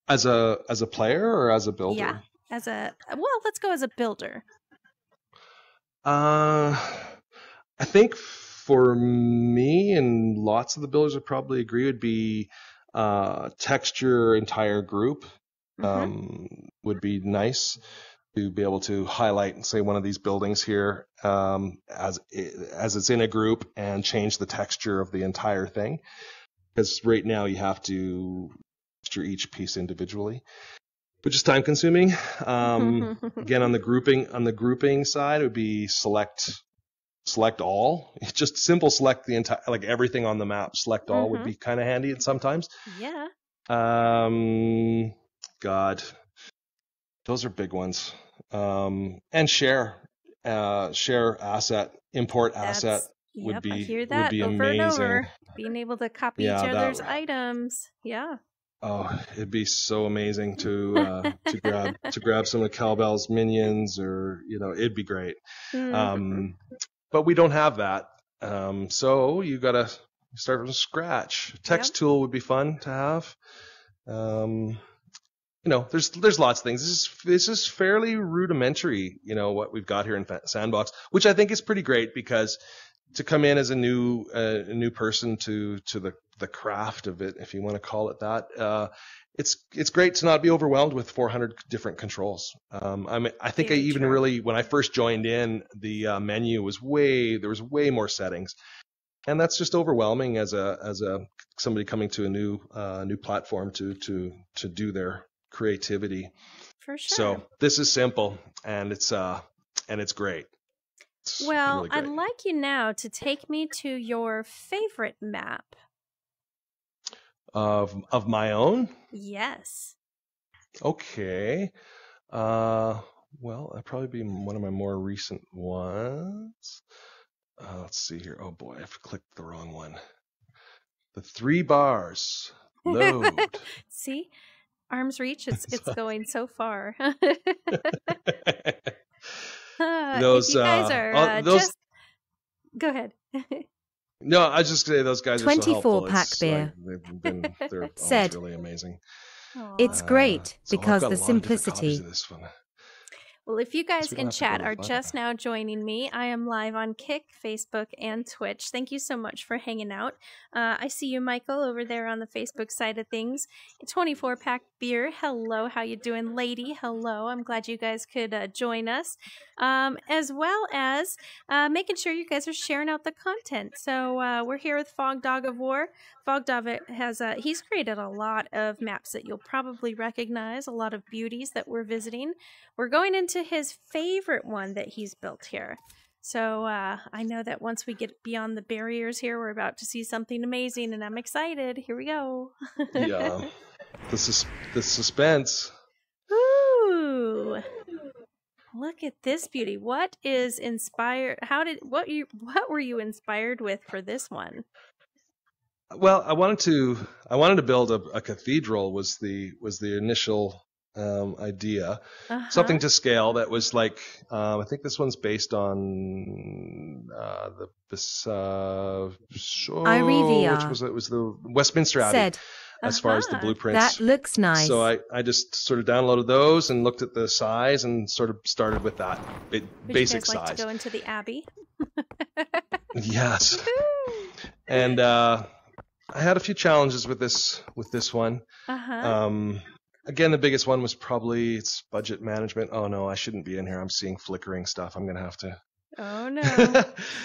As a player or as a builder? Yeah. Let's go as a builder. I think for me, and lots of the builders would probably agree, would be texture entire group would be nice to be able to highlight, say, one of these buildings here as it's in a group and change the texture of the entire thing. Because right now you have to texture each piece individually, which is time consuming. Again, on the grouping side, it would be select all. Just simple select the entire, like everything on the map. Select all would be kind of handy sometimes. Yeah. God, those are big ones. And share asset, import asset would be, I hear that would be over amazing. And over. Being able to copy each other's items. Yeah. Oh, it'd be so amazing to grab some of Cowbell's minions, or it'd be great. But we don't have that, so you gotta start from scratch. Text tool would be fun to have. There's lots of things. This is fairly rudimentary, what we've got here in Sandbox, which I think is pretty great, because to come in as a new person to the craft of it, if you want to call it that, it's great to not be overwhelmed with 400 different controls. I think when I first joined in, the menu was there was way more settings, and that's just overwhelming as somebody coming to a new platform to do their creativity. For sure. So this is simple, and it's great. Well, really I'd like you now to take me to your favorite map. Of my own? Yes. Okay. Well, that'd probably be one of my more recent ones. Let's see here. Oh boy, I've clicked the wrong one. The 3 bars. Load. See? Arm's reach, it's going so far. Those, if you guys are just... Go ahead. No, I was just say those guys are so helpful. 24-pack beer. They're said, really amazing. It's great because the simplicity. Well, if you guys in chat are just now joining me, I am live on Kick, Facebook, and Twitch. Thank you so much for hanging out. I see you, Michael, over there on the Facebook side of things. 24-pack beer. Hello, how you doing, lady? Hello. I'm glad you guys could join us, as well as making sure you guys are sharing out the content. So we're here with FogDog of War. FogDog has he's created a lot of maps that you'll probably recognize, a lot of beauties that we're visiting. We're going into his favorite one that he's built here. So I know that once we get beyond the barriers here, we're about to see something amazing, and I'm excited. Here we go. Yeah, the suspense. Ooh, look at this beauty. What is inspired? What were you inspired with for this one? Well, I wanted to build a cathedral. Was the initial idea, something to scale that was like, I think this one's based on which was the Westminster Abbey, as far as the blueprints. That looks nice. So I just sort of downloaded those and looked at the size and sort of started with that basic size. Like to go into the Abbey? Yes. And I had a few challenges with this one. Again, the biggest one was probably its budget management. Oh no, I shouldn't be in here. I'm seeing flickering stuff. I'm gonna have to. Oh no!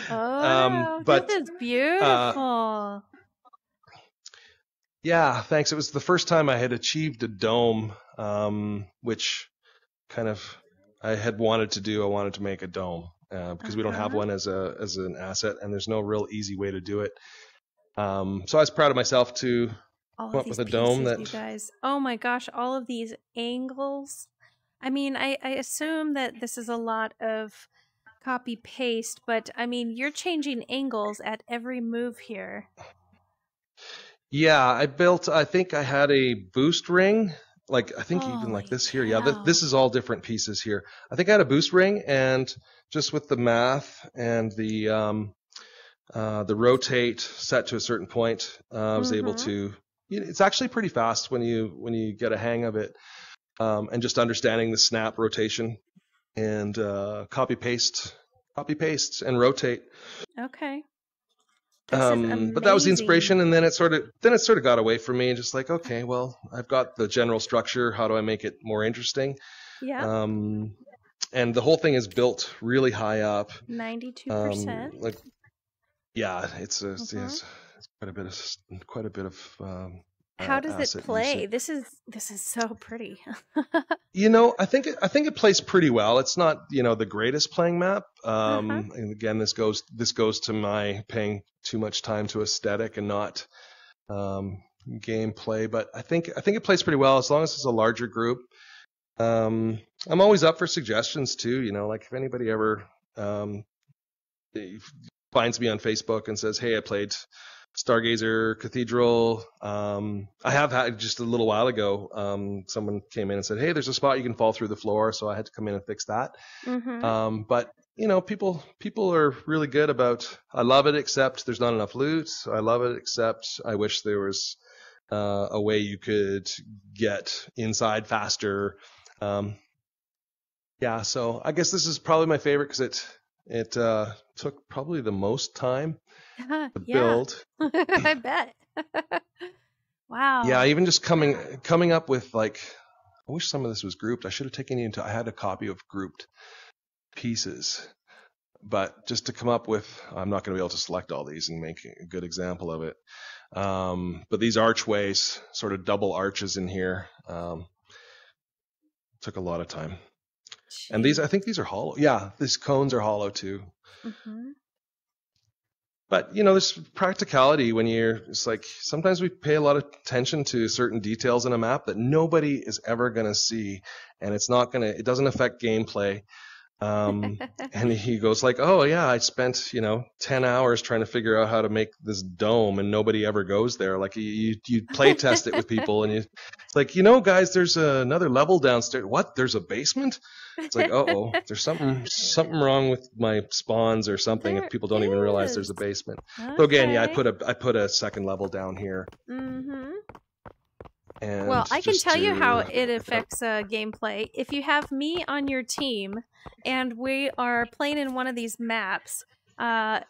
No. But this is beautiful. Yeah, thanks. It was the first time I had achieved a dome, which kind of I had wanted to do. I wanted to make a dome because we don't have one as an asset, and there's no real easy way to do it. So I was proud of myself to come up with a dome that... You guys, oh my gosh, all of these angles. I mean, I assume that this is a lot of copy paste, but I mean, you're changing angles at every move here. Yeah, I think I had a boost ring. Like, I think even like this here. Yeah, this is all different pieces here. I think I had a boost ring, and just with the math and the rotate set to a certain point, I was able to... It's actually pretty fast when you get a hang of it, and just understanding the snap rotation and copy paste copy paste and rotate. Okay. This is amazing. But that was the inspiration, and then it sort of got away from me, just like, okay, well, I've got the general structure. How do I make it more interesting? Yeah. And the whole thing is built really high up. 92%. Like, yeah, it's quite a bit of. How does it play? This is so pretty. I think it plays pretty well. It's not the greatest playing map. And again, this goes to my paying too much time to aesthetic and not gameplay. But I think it plays pretty well as long as it's a larger group. I'm always up for suggestions too. Like if anybody ever finds me on Facebook and says, "Hey, I played Stargazer Cathedral." I have had just a little while ago. Someone came in and said, "Hey, there's a spot you can fall through the floor," so I had to come in and fix that. But people are really good about. I love it, except there's not enough loot. I love it, except I wish there was a way you could get inside faster. Yeah, so I guess this is probably my favorite because it took probably the most time to build. I bet. Wow. Yeah, even just coming up with like, I wish some of this was grouped. I should have taken it I had a copy of grouped pieces, but just to come up with, I'm not going to be able to select all these and make a good example of it. But these archways, sort of double arches in here, took a lot of time. Jeez. And I think these are hollow. Yeah, these cones are hollow too. But there's practicality when it's like sometimes we pay a lot of attention to certain details in a map that nobody is ever going to see, and it doesn't affect gameplay. And he goes like, "Oh yeah, I spent 10 hours trying to figure out how to make this dome, and nobody ever goes there." Like you play test it with people, and it's like, guys, there's another level downstairs. What? There's a basement? It's like, oh, there's something wrong with my spawns or something. If people don't even realize there's a basement. Okay. So again, yeah, I put a second level down here. And well, I can tell you how it affects gameplay. If you have me on your team and we are playing in one of these maps,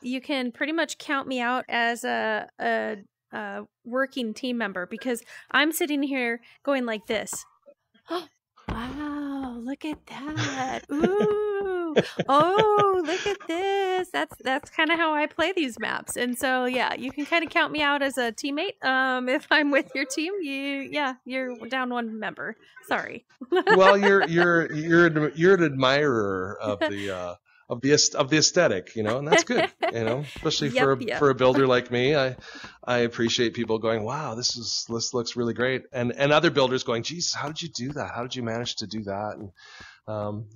you can pretty much count me out as a working team member, because I'm sitting here going like this. Wow, look at that. Ooh. Oh, look at this. That's kind of how I play these maps. And so, yeah, you can kind of count me out as a teammate. If I'm with your team, you're down one member. Sorry. Well, you're an admirer of the aesthetic, and that's good, especially for a builder like me. I appreciate people going, "Wow, this looks really great," and other builders going, "Jesus, how did you do that? How did you manage to do that?" And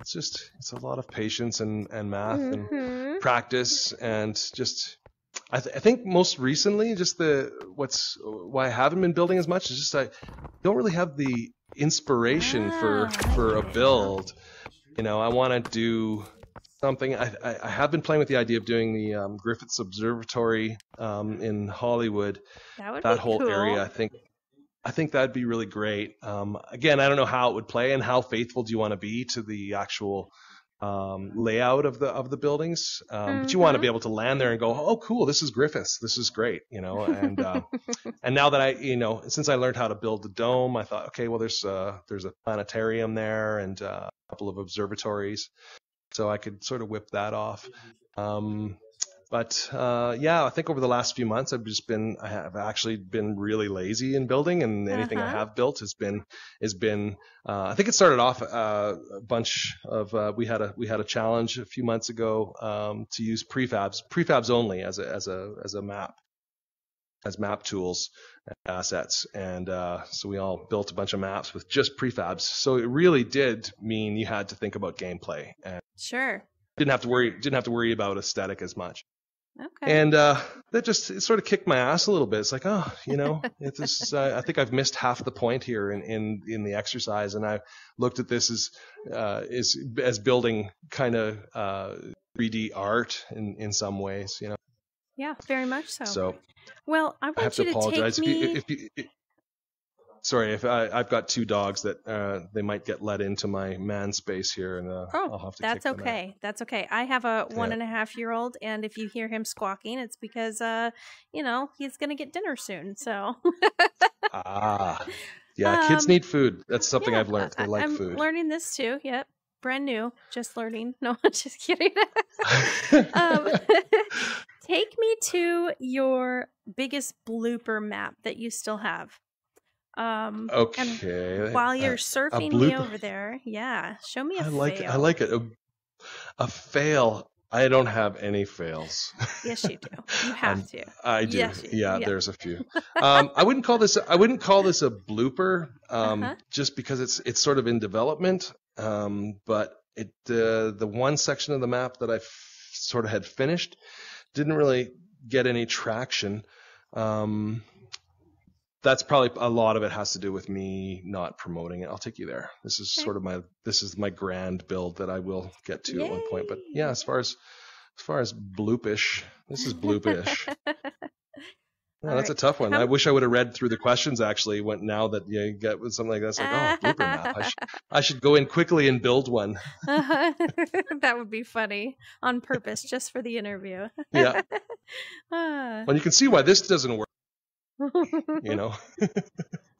it's a lot of patience and math and practice, and just I think most recently, just why I haven't been building as much is just I don't really have the inspiration for a build. I want to do something. I have been playing with the idea of doing the Griffiths Observatory in Hollywood. That whole cool. area, I think that'd be really great. Again, I don't know how it would play and how faithful do you want to be to the actual layout of the buildings. But you want to be able to land there and go, "Oh, cool, this is Griffiths. This is great," And and now that since I learned how to build the dome, I thought, okay, well, there's a planetarium there and a couple of observatories. So I could sort of whip that off. But I think over the last few months, I have actually been really lazy in building, and anything I have built has been. I think it started off a bunch of we had a challenge a few months ago to use prefabs only as a map, as map tools and assets, and so we all built a bunch of maps with just prefabs. So it really did mean you had to think about gameplay, and sure, didn't have to worry about aesthetic as much. Okay. And it sort of kicked my ass a little bit. It's like, I think I've missed half the point here in the exercise, and I looked at this as building kind of 3D art in some ways, Yeah, very much so. So, well, I want you to apologize. Take me. sorry, if I've got 2 dogs that they might get let into my man space here, and I'll have to kick them out. That's okay. I have a 1.5-year-old, and if you hear him squawking, it's because he's gonna get dinner soon. So. Yeah, kids need food. That's something I've learned. They like food. I'm learning this too. Yep, brand new, just learning. No, just kidding. Take me to your biggest blooper map that you still have. Okay. And while you're surfing me over there, show me a fail. I like it. A fail. I don't have any fails. Yes, you do. You have to. I do. Yes, yeah, there's a few. I wouldn't call this a blooper, just because it's sort of in development. But the one section of the map that I sort of had finished didn't really get any traction. That's probably a lot of it has to do with me not promoting it. I'll take you there. This is sort of my grand build that I will get to at one point. But yeah, as far as bloopish, this is bloopish. That's a tough one. I wish I would have read through the questions actually. Now that you get with something like that, it's like, blooper map. I should go in quickly and build one. That would be funny on purpose, just for the interview. Yeah. Well, you can see why this doesn't work. That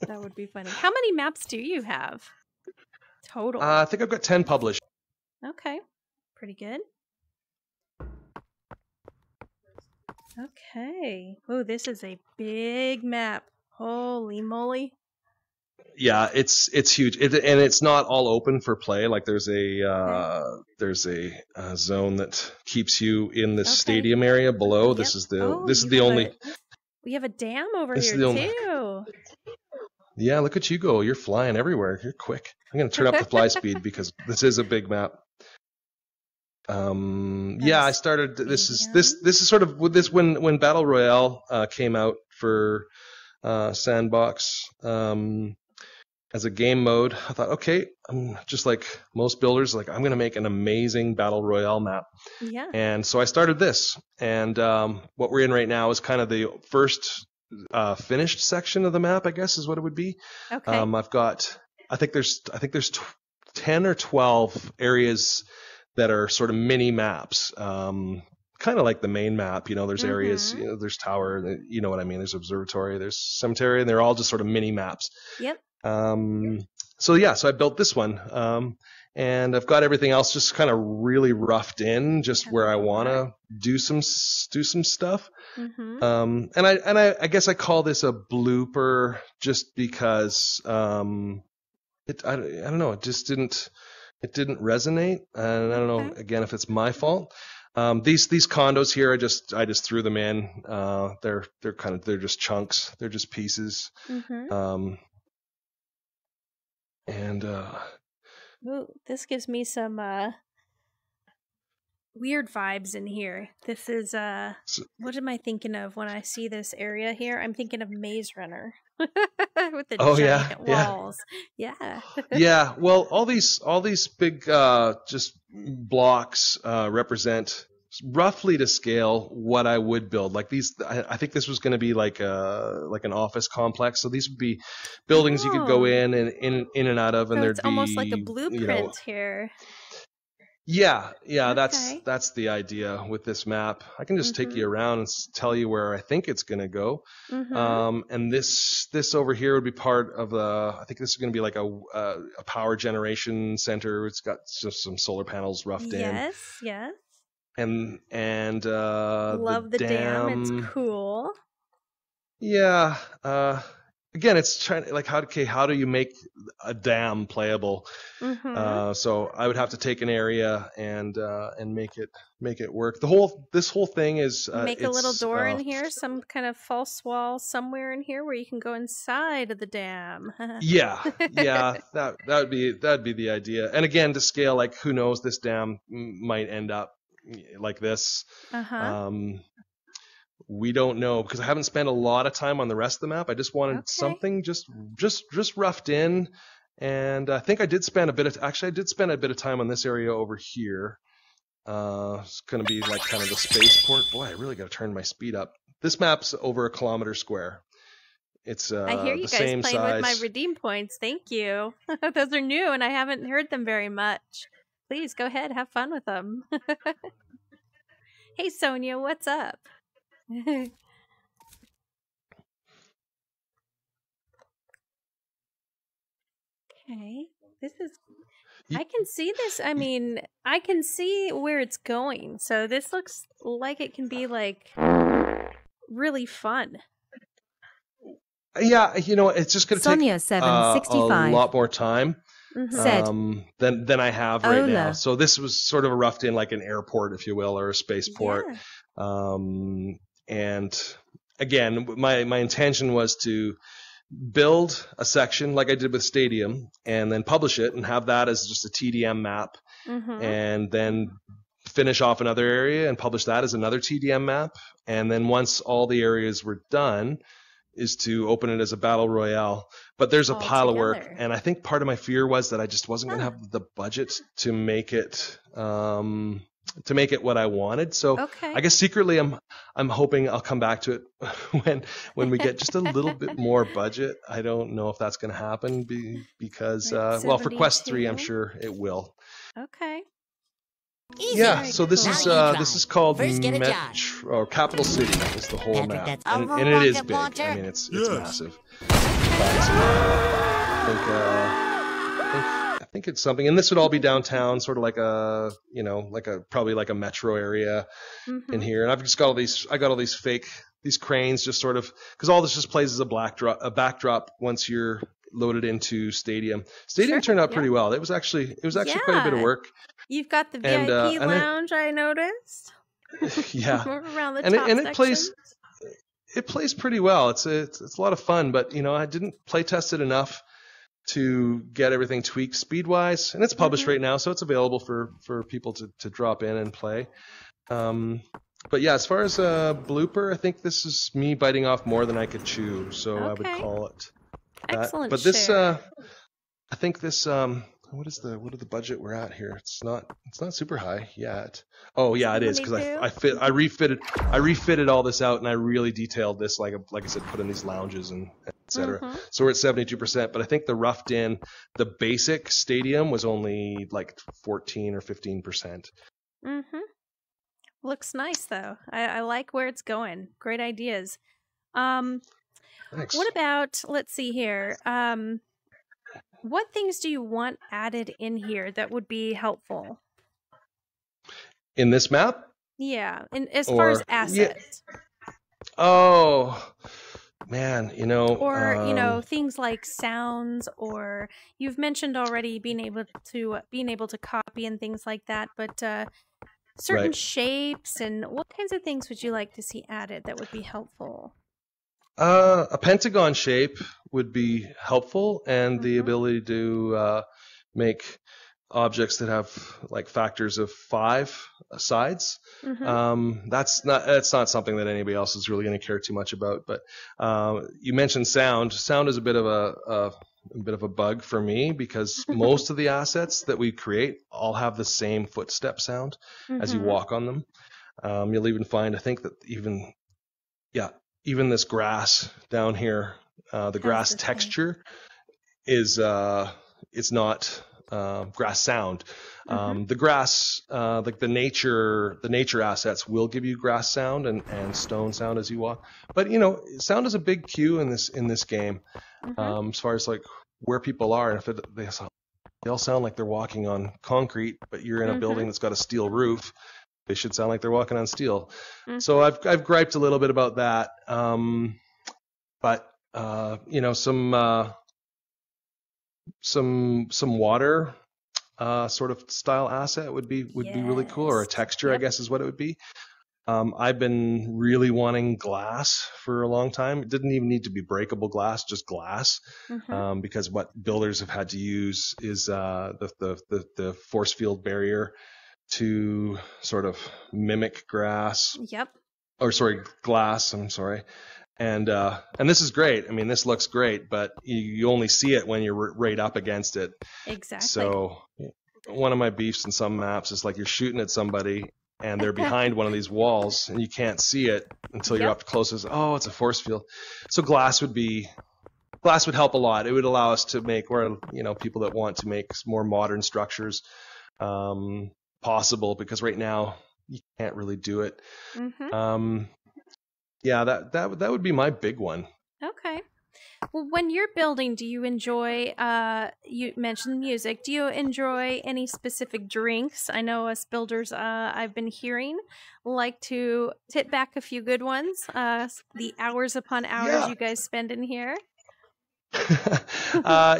would be funny. How many maps do you have total? I think I've got 10 published. Okay, pretty good. Okay. Oh, this is a big map. Holy moly. Yeah, it's huge, and it's not all open for play. Like there's a zone that keeps you in the stadium area below. Yep. This is the only. We have a dam over here too. Yeah, look at you go. You're flying everywhere. You're quick. I'm going to turn up the fly speed because this is a big map. I started. This is sort of this when Battle Royale came out for Sandbox as a game mode. I thought, okay, I'm just like most builders. Like I'm going to make an amazing Battle Royale map. Yeah. And so I started this, and what we're in right now is kind of the first finished section of the map, I guess is what it would be. Okay. I think there's 10 or 12 areas that are sort of mini maps, kind of like the main map. There's areas, there's tower, you know what I mean. There's observatory, there's cemetery, and they're all just sort of mini maps. Yep. So I built this one, and I've got everything else just kind of really roughed in, just where I want to do some stuff. And I guess I call this a blooper just because I don't know, it just didn't resonate, and I don't know again if it's my fault. These condos here, I just threw them in. They're just chunks. They're just pieces. Ooh, this gives me some weird vibes in here. This is what am I thinking of when I see this area here? I'm thinking of Maze Runner with the giant walls. Yeah. Yeah. Well, all these big just blocks represent roughly to scale what I would build. Like these, I think this was going to be like an office complex. So these would be buildings you could go in and out of, and there'd be almost like a blueprint here. Yeah, that's the idea with this map. I can just take you around and tell you where I think it's going to go. And this over here would be part of I think this is going to be like a power generation center. It's got just some solar panels roughed in. Yes. And love the dam. It's cool. Yeah. Again, it's trying like how do you make a dam playable? So I would have to take an area and make it work. This whole thing is make a little door in here, some kind of false wall somewhere in here where you can go inside of the dam. yeah, that'd be the idea. And again, to scale, like who knows, this dam might end up like this. We don't know because I haven't spent a lot of time on the rest of the map. I just wanted something just roughed in, and I think I did spend a bit of time on this area over here. It's going to be like kind of the spaceport. Boy, I really got to turn my speed up. This map's over 1 kilometer square. It's I hear you the guys same playing size. with my redeem points. Thank you. Those are new, and I haven't heard them very much. Please go ahead, have fun with them. Hey, Sonia, what's up? Okay, this is. I can see this. I mean, I can see where it's going. So this looks like it can be like really fun. Yeah, it's just going to take a lot more time than I have right now. So this was sort of roughed in like an airport, if you will, or a spaceport. Yeah. And again, my intention was to build a section like I did with Stadium and then publish it and have that as just a TDM map, and then finish off another area and publish that as another TDM map. And then once all the areas were done, is to open it as a battle royale. But there's a pile of work, and I think part of my fear was that I just wasn't going to have the budget to make it what I wanted. So I guess secretly I'm hoping I'll come back to it when we get just a little bit more budget. I don't know if that's going to happen because well, for Quest 3 I'm sure it will. Okay. Easy. Yeah, so this is called or Capital City is the whole map, and it is big. I mean, it's massive. But, I think it's something, and this would all be downtown, sort of like a probably like a metro area in here. And I've just got all these fake cranes, just sort of because all this just plays as a backdrop once you're loaded into Stadium. Stadium turned out pretty well. It was actually quite a bit of work. You've got the VIP lounge, I noticed. Yeah, around the top sections. It plays pretty well. It's a lot of fun, but I didn't play test it enough to get everything tweaked speed wise, and it's published right now, so it's available for people to drop in and play. But yeah, as far as a blooper, I think this is me biting off more than I could chew, so I would call it that. Excellent. But this, I think this. What is the budget we're at here? It's not super high yet. Oh yeah, it is, because I refitted all this out, and I really detailed this, like I said, put in these lounges and etc. So we're at 72%, but I think the basic Stadium was only like 14 or 15%. Looks nice though. I like where it's going. Great ideas. Thanks. What about, let's see here. What things do you want added in here that would be helpful? In this map? Yeah, as far as assets. Yeah. Oh, man, Or, things like sounds, or you've mentioned already being able to copy and things like that, but certain shapes, and what kinds of things would you like to see added that would be helpful? A pentagon shape would be helpful, and the ability to make objects that have like factors of 5 sides. That's not something that anybody else is really going to care too much about. But you mentioned sound. Sound is a bit of a bug for me, because most of the assets that we create all have the same footstep sound as you walk on them. You'll even find, I think that even this grass down here, the grass texture is it's not grass sound. The grass, like the nature assets will give you grass sound and stone sound as you walk. But sound is a big cue in this game, as far as like where people are, and if they all sound like they're walking on concrete, but you're in a building that's got a steel roof, they should sound like they're walking on steel. So I've griped a little bit about that. But some water sort of style asset would be really cool, or a texture, I guess is what it would be. I've been really wanting glass for a long time. It didn't even need to be breakable glass, just glass, because what builders have had to use is the force field barrier to sort of mimic grass. Glass. I'm sorry. And this is great. I mean, this looks great, but you only see it when you're right up against it. Exactly. So one of my beefs in some maps is like you're shooting at somebody and they're behind one of these walls, and you can't see it until you're up close. Oh, it's a force field. So glass would help a lot. It would allow us to make, or people that want to make more modern structures possible, because right now you can't really do it. That would be my big one. Okay. Well, when you're building, do you enjoy, you mentioned music, do you enjoy any specific drinks? I know us builders, I've been hearing, like to tip back a few good ones, the hours upon hours you guys spend in here. I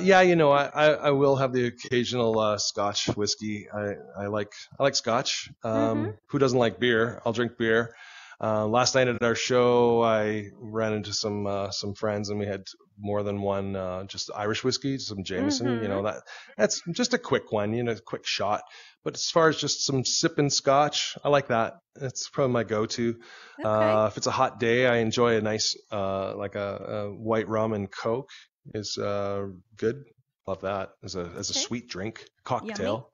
will have the occasional Scotch whiskey. I like Scotch. Who doesn't like beer? I'll drink beer. Last night at our show, I ran into some friends, and we had more than one just Irish whiskey, some Jameson. That's just a quick one, a quick shot. But as far as just some sipping Scotch, I like that. It's probably my go-to. Okay. If it's a hot day, I enjoy a nice like a white rum and Coke is good. Love that as a sweet drink cocktail.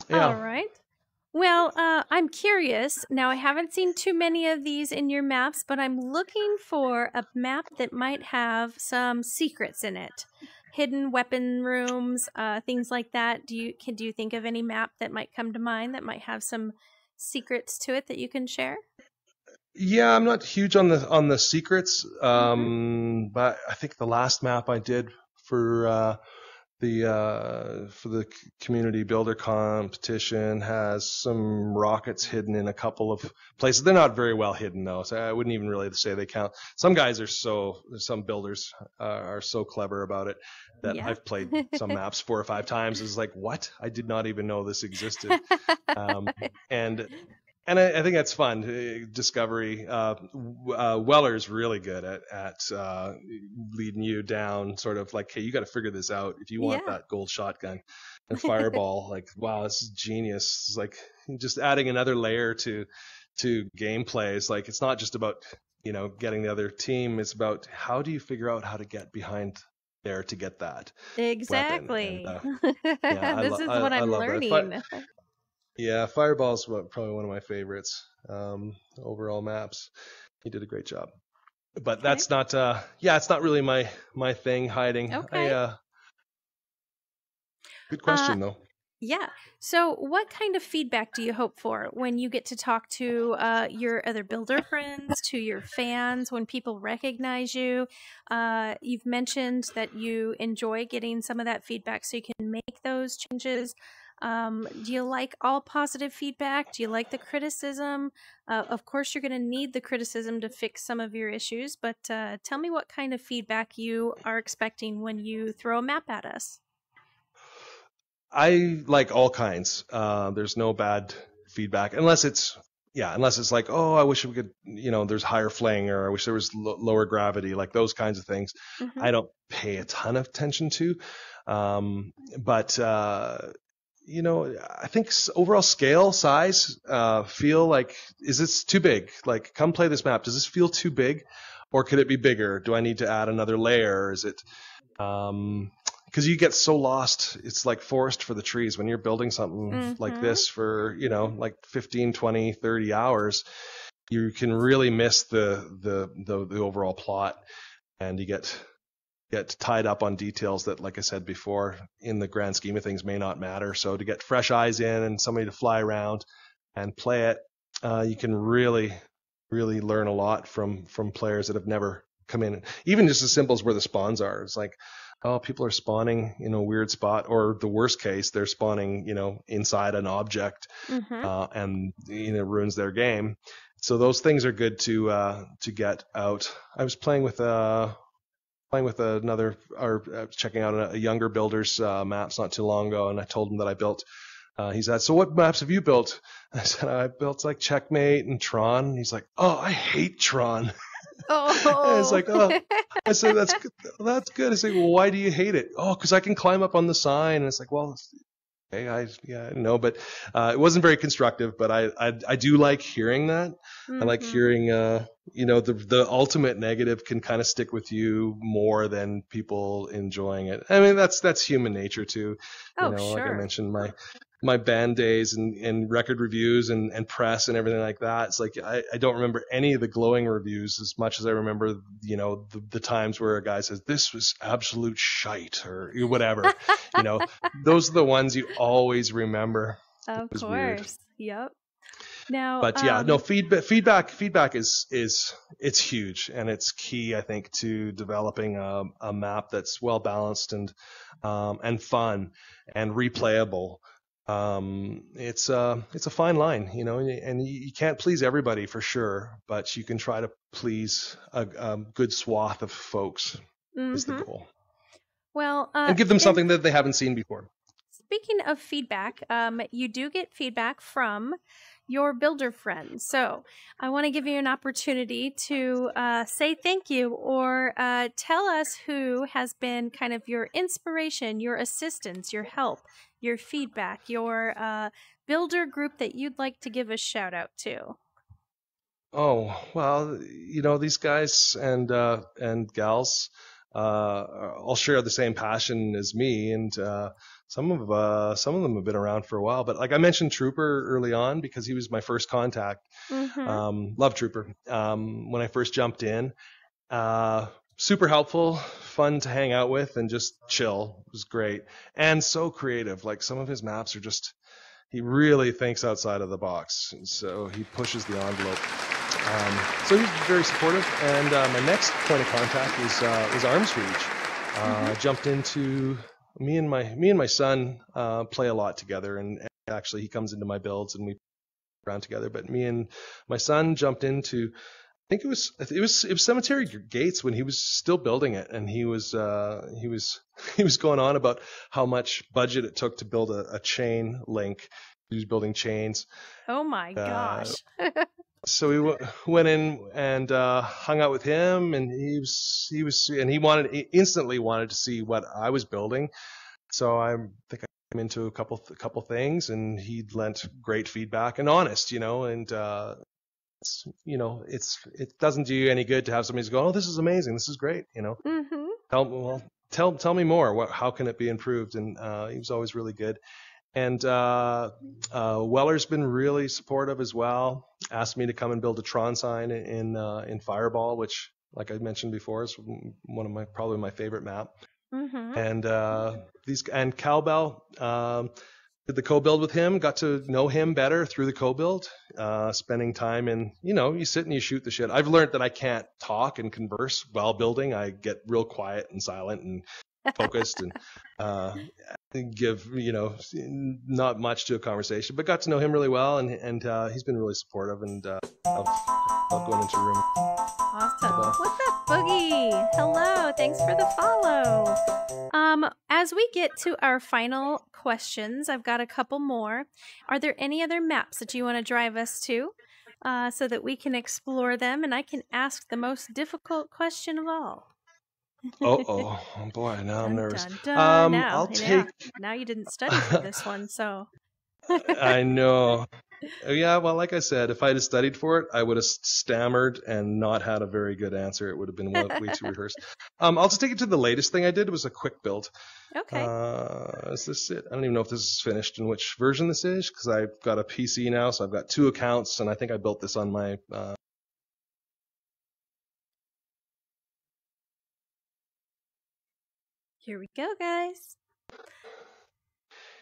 Yummy. Yeah. All right. Well, I'm curious. Now, I haven't seen too many of these in your maps, but I'm looking for a map that might have some secrets in it. Hidden weapon rooms, things like that. Do you think of any map that might come to mind that might have some secrets to it that you can share? Yeah, I'm not huge on the secrets, but I think the last map I did for the community builder competition has some rockets hidden in a couple of places. They're not very well hidden though, so I wouldn't even really say they count. Some builders are so clever about it that I've played some maps 4 or 5 times. It's like, what? I did not even know this existed. And I think that's fun. Discovery. Weller's really good at leading you down, sort of like, hey, you got to figure this out if you want that gold shotgun. And Fireball, like, wow, this is genius. It's like just adding another layer to gameplay. It's like, it's not just about getting the other team. It's about how do you figure out how to get behind there to get that. Exactly. This is what I'm learning. Yeah, Fireball's probably one of my favorites. Overall maps, he did a great job. But that's not, it's not really my thing, hiding. Okay. Good question, though. Yeah. So what kind of feedback do you hope for when you get to talk to your other builder friends, to your fans, when people recognize you? You've mentioned that you enjoy getting some of that feedback so you can make those changes. Do you like all positive feedback? Do you like the criticism? Of course, you're going to need the criticism to fix some of your issues, but tell me what kind of feedback you are expecting when you throw a map at us. I like all kinds. There's no bad feedback unless it's like, oh, I wish we could, there's higher fling, or I wish there was lower gravity, like those kinds of things. I don't pay a ton of attention to. But I think overall scale, size, feel like, is this too big? Like, come play this map. Does this feel too big, or could it be bigger? Do I need to add another layer? Is it, because you get so lost. It's like forest for the trees when you're building something like this for, like 15, 20, 30 hours, you can really miss the overall plot, and you get tied up on details that, like I said before, in the grand scheme of things may not matter. So to get fresh eyes in and somebody to fly around and play it, you can really, really learn a lot from players that have never come in. Even just as simple as where the spawns are. It's like, oh, people are spawning in a weird spot, or the worst case, they're spawning, inside an object, and ruins their game. So those things are good to get out. I was playing with checking out a younger builder's maps not too long ago, and I told him that I built. He said, "So what maps have you built?" I said, "I built like Checkmate and Tron." And he's like, "Oh, I hate Tron." Oh. It's like, oh. I said, "That's good. That's good." I said, "Well, why do you hate it?" "Oh, because I can climb up on the sign." And it's like, well, okay, I know, but it wasn't very constructive. But I do like hearing that. I like hearing, the ultimate negative can kind of stick with you more than people enjoying it. I mean, that's human nature too. Sure. Like I mentioned, my band days and record reviews and press and everything like that. It's like I don't remember any of the glowing reviews as much as I remember, you know, the times where a guy says this was absolute shite or whatever. You know, those are the ones you always remember. Of course. Weird. Yep. Now, but yeah, no, feedback is it's huge, and it's key, I think, to developing a map that's well balanced and fun and replayable. It's a fine line, you know, and you can't please everybody for sure, but you can try to please a good swath of folks is the goal. Well, and give them something that they haven't seen before. Speaking of feedback, you do get feedback from your builder friends. So I want to give you an opportunity to say thank you or tell us who has been kind of your inspiration, your assistance, your help, your feedback, your builder group that you'd like to give a shout out to. Oh, well, you know, these guys and gals all share the same passion as me, and some of them have been around for a while. But like I mentioned Trooper early on because he was my first contact. Love Trooper. When I first jumped in, super helpful, fun to hang out with and just chill. It was great and so creative. Like some of his maps are just, he really thinks outside of the box, and so he pushes the envelope. So he's very supportive. And my next point of contact was Arms Reach. Jumped into me and my son play a lot together, and actually he comes into my builds and we around together. But me and my son jumped into, I think it was Cemetery Gates when he was still building it, and he was going on about how much budget it took to build a chain link. He was building chains. Oh my gosh. So we went in and hung out with him, and he instantly wanted to see what I was building. So I think I came into a couple things, and he lent great feedback and honest, you know, and it doesn't do you any good to have somebody go, oh, this is amazing, this is great, you know. Tell me more. How can it be improved? And he was always really good. And Weller's been really supportive as well. Asked me to come and build a Tron sign in Fireball, which, like I mentioned before, is one of probably my favorite map. And Cowbell did the co-build with him. Got to know him better through the co-build. Spending time in, you know, you sit and you shoot the shit. I've learned that I can't talk and converse while building. I get real quiet and silent and focused and give, you know, not much to a conversation, but got to know him really well, and he's been really supportive, and I've going into the room. Awesome. What's up, Boogie? Hello, thanks for the follow. As we get to our final questions, I've got a couple more. Are there any other maps that you want to drive us to so that we can explore them and I can ask the most difficult question of all? Oh boy, now I'm nervous. Now you didn't study for this one, so. I know. Yeah, well, like I said, if I had studied for it, I would have stammered and not had a very good answer. It would have been way too rehearsed. I'll just take it to the latest thing I did. It was a quick build. Okay. Is this it? I don't even know if this is finished and which version this is, because I've got a PC now, so I've got 2 accounts, and I think I built this on my Here we go, guys.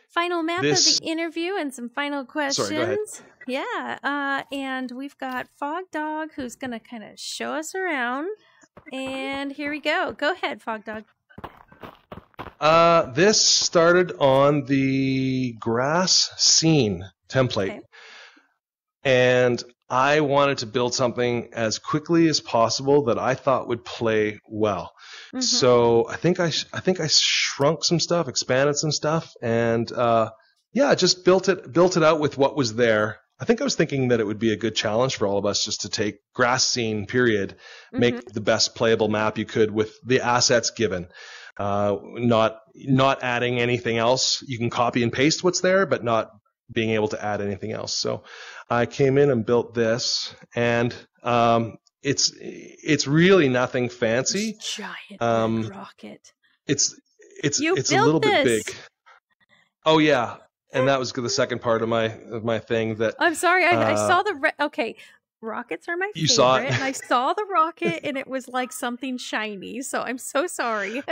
Final map of the interview and some final questions. Sorry, go ahead. Yeah, and we've got FogDog who's going to kind of show us around. And here we go. Go ahead, FogDog. This started on the grass scene template. Okay. And I wanted to build something as quickly as possible that I thought would play well. So I think I shrunk some stuff, expanded some stuff, and just built it out with what was there. I think I was thinking that it would be a good challenge for all of us just to take grass scene period, make the best playable map you could with the assets given. Not adding anything else. You can copy and paste what's there, but not being able to add anything else. So I came in and built this, and it's really nothing fancy. It's giant rocket. It's a little bit big. Oh yeah, and that was the second part of my thing. That I'm sorry, I saw the okay. Rockets are my favorite. You saw it. And I saw the rocket, and it was like something shiny. So I'm so sorry.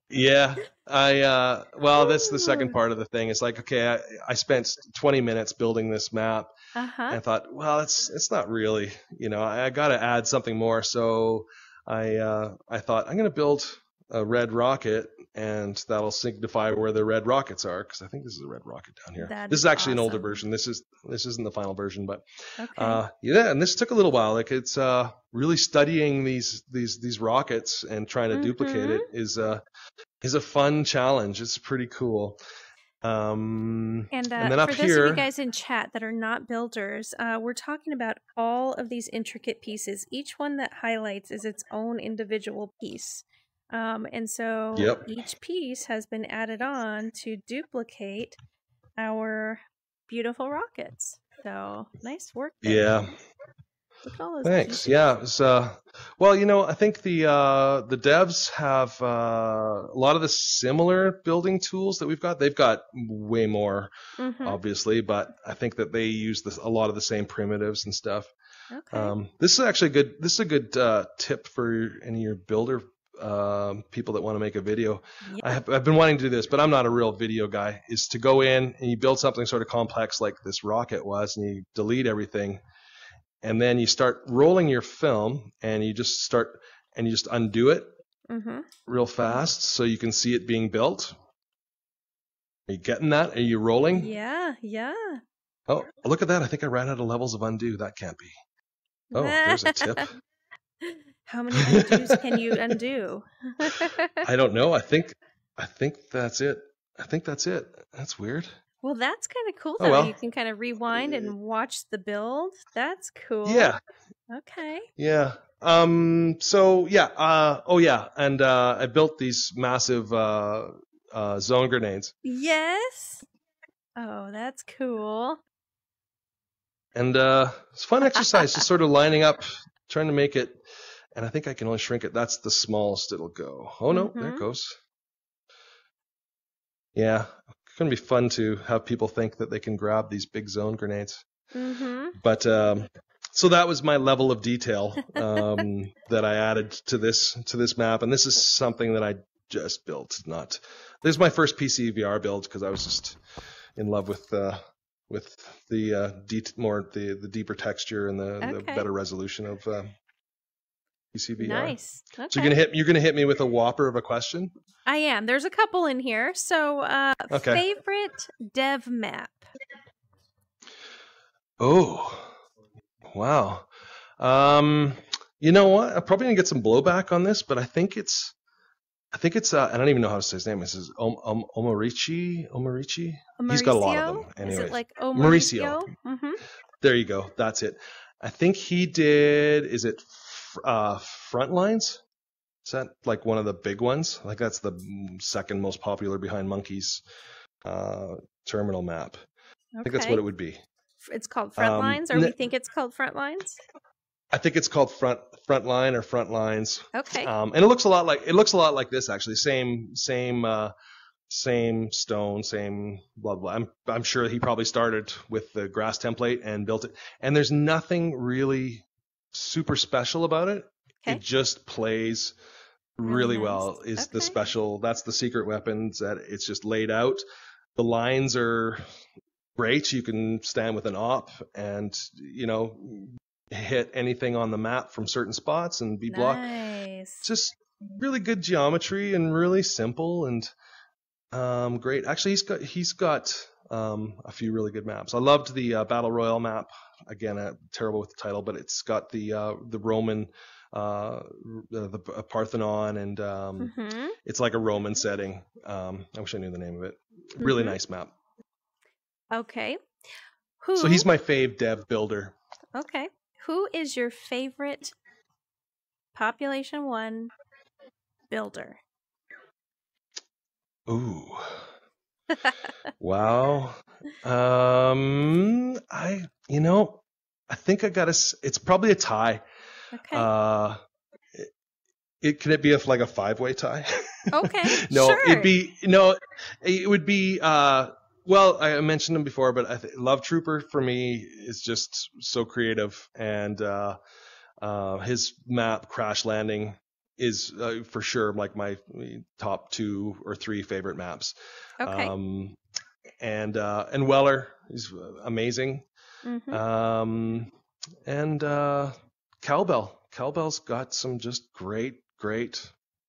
Yeah, well, that's the second part of the thing. It's like, okay, I spent 20 minutes building this map, and I thought, well, it's not really, I got to add something more. So I thought I'm going to build a red rocket, and that'll signify where the red rockets are, because I think this is a red rocket down here. This is actually an older version. This isn't the final version, but yeah, and this took a little while. Like, it's really studying these rockets and trying to duplicate it is a fun challenge. It's pretty cool. And then up for here, those of you guys in chat that are not builders, we're talking about all of these intricate pieces. Each one that highlights is its own individual piece. And so each piece has been added on to duplicate our beautiful rockets. So nice work there. Yeah. Look at all those Thanks. pieces. Yeah. It was, well, I think the devs have a lot of the similar building tools that we've got. They've got way more, obviously, but I think that they use a lot of the same primitives and stuff. Okay. This is actually good. This is a good tip for any of your builder people that want to make a video. Yeah. I've been wanting to do this, but I'm not a real video guy. Is to go in and you build something sort of complex like this rocket was, and you delete everything, and then you start rolling your film, and you just undo it real fast so you can see it being built. Are you getting that? Are you rolling? Yeah. Oh, look at that! I think I ran out of levels of undo. That can't be. Oh, there's a tip. How many undos can you undo? I don't know. I think that's it. That's weird. Well, that's kind of cool, though. Well. You can kind of rewind and watch the build. That's cool. Yeah. Okay. Yeah. So yeah. Oh yeah. And I built these massive zone grenades. Yes. Oh, that's cool. And it's a fun exercise, just sort of lining up, trying to make it. And I think I can only shrink it. That's the smallest it'll go. Oh, no, there it goes. Yeah, it's going to be fun to have people think that they can grab these big zone grenades. But so that was my level of detail that I added to this map. And this is something that I just built. This is my first PC VR build because I was just in love with the deeper texture and the better resolution of PCVR. Nice. Okay. So you're gonna hit me with a whopper of a question? I am. There's a couple in here. So favorite dev map? Oh, wow. You know what? I'm probably gonna get some blowback on this, but I think it's I don't even know how to say his name. This is Omarichi. He's got a lot of them. Anyways. Is it like Mauricio? There you go. That's it. I think he did. Is it Frontlines? Is that like one of the big ones? Like that's the second most popular behind Monkey's terminal map. I think that's what it would be. It's called Frontlines, or we think it's called Frontlines? I think it's called Frontline or Frontlines. Okay. And it looks a lot like this actually. Same stone, same blah blah. I'm sure he probably started with the grass template and built it. And there's nothing really super special about it. Okay. It just plays really well. Is the special? That's the secret weapons. That it's just laid out. The lines are great. You can stand with an op and hit anything on the map from certain spots and be blocked. Nice. Just really good geometry and really simple and great. Actually, he's got a few really good maps. I loved the Battle Royale map. Again, terrible with the title, but it's got the Roman, the Parthenon, and it's like a Roman setting. I wish I knew the name of it. Really nice map. Okay. So he's my fave dev builder. Okay. Who is your favorite Population One builder? Ooh. Wow. I think I got it's probably a tie. Okay. Can it be like a 5-way tie? Okay. No, sure. it would be Well, I mentioned him before, but Love Trooper for me is just so creative, and his map Crash Landing is for sure like my top 2 or 3 favorite maps. Okay. And Weller is amazing. And Cowbell's got some just great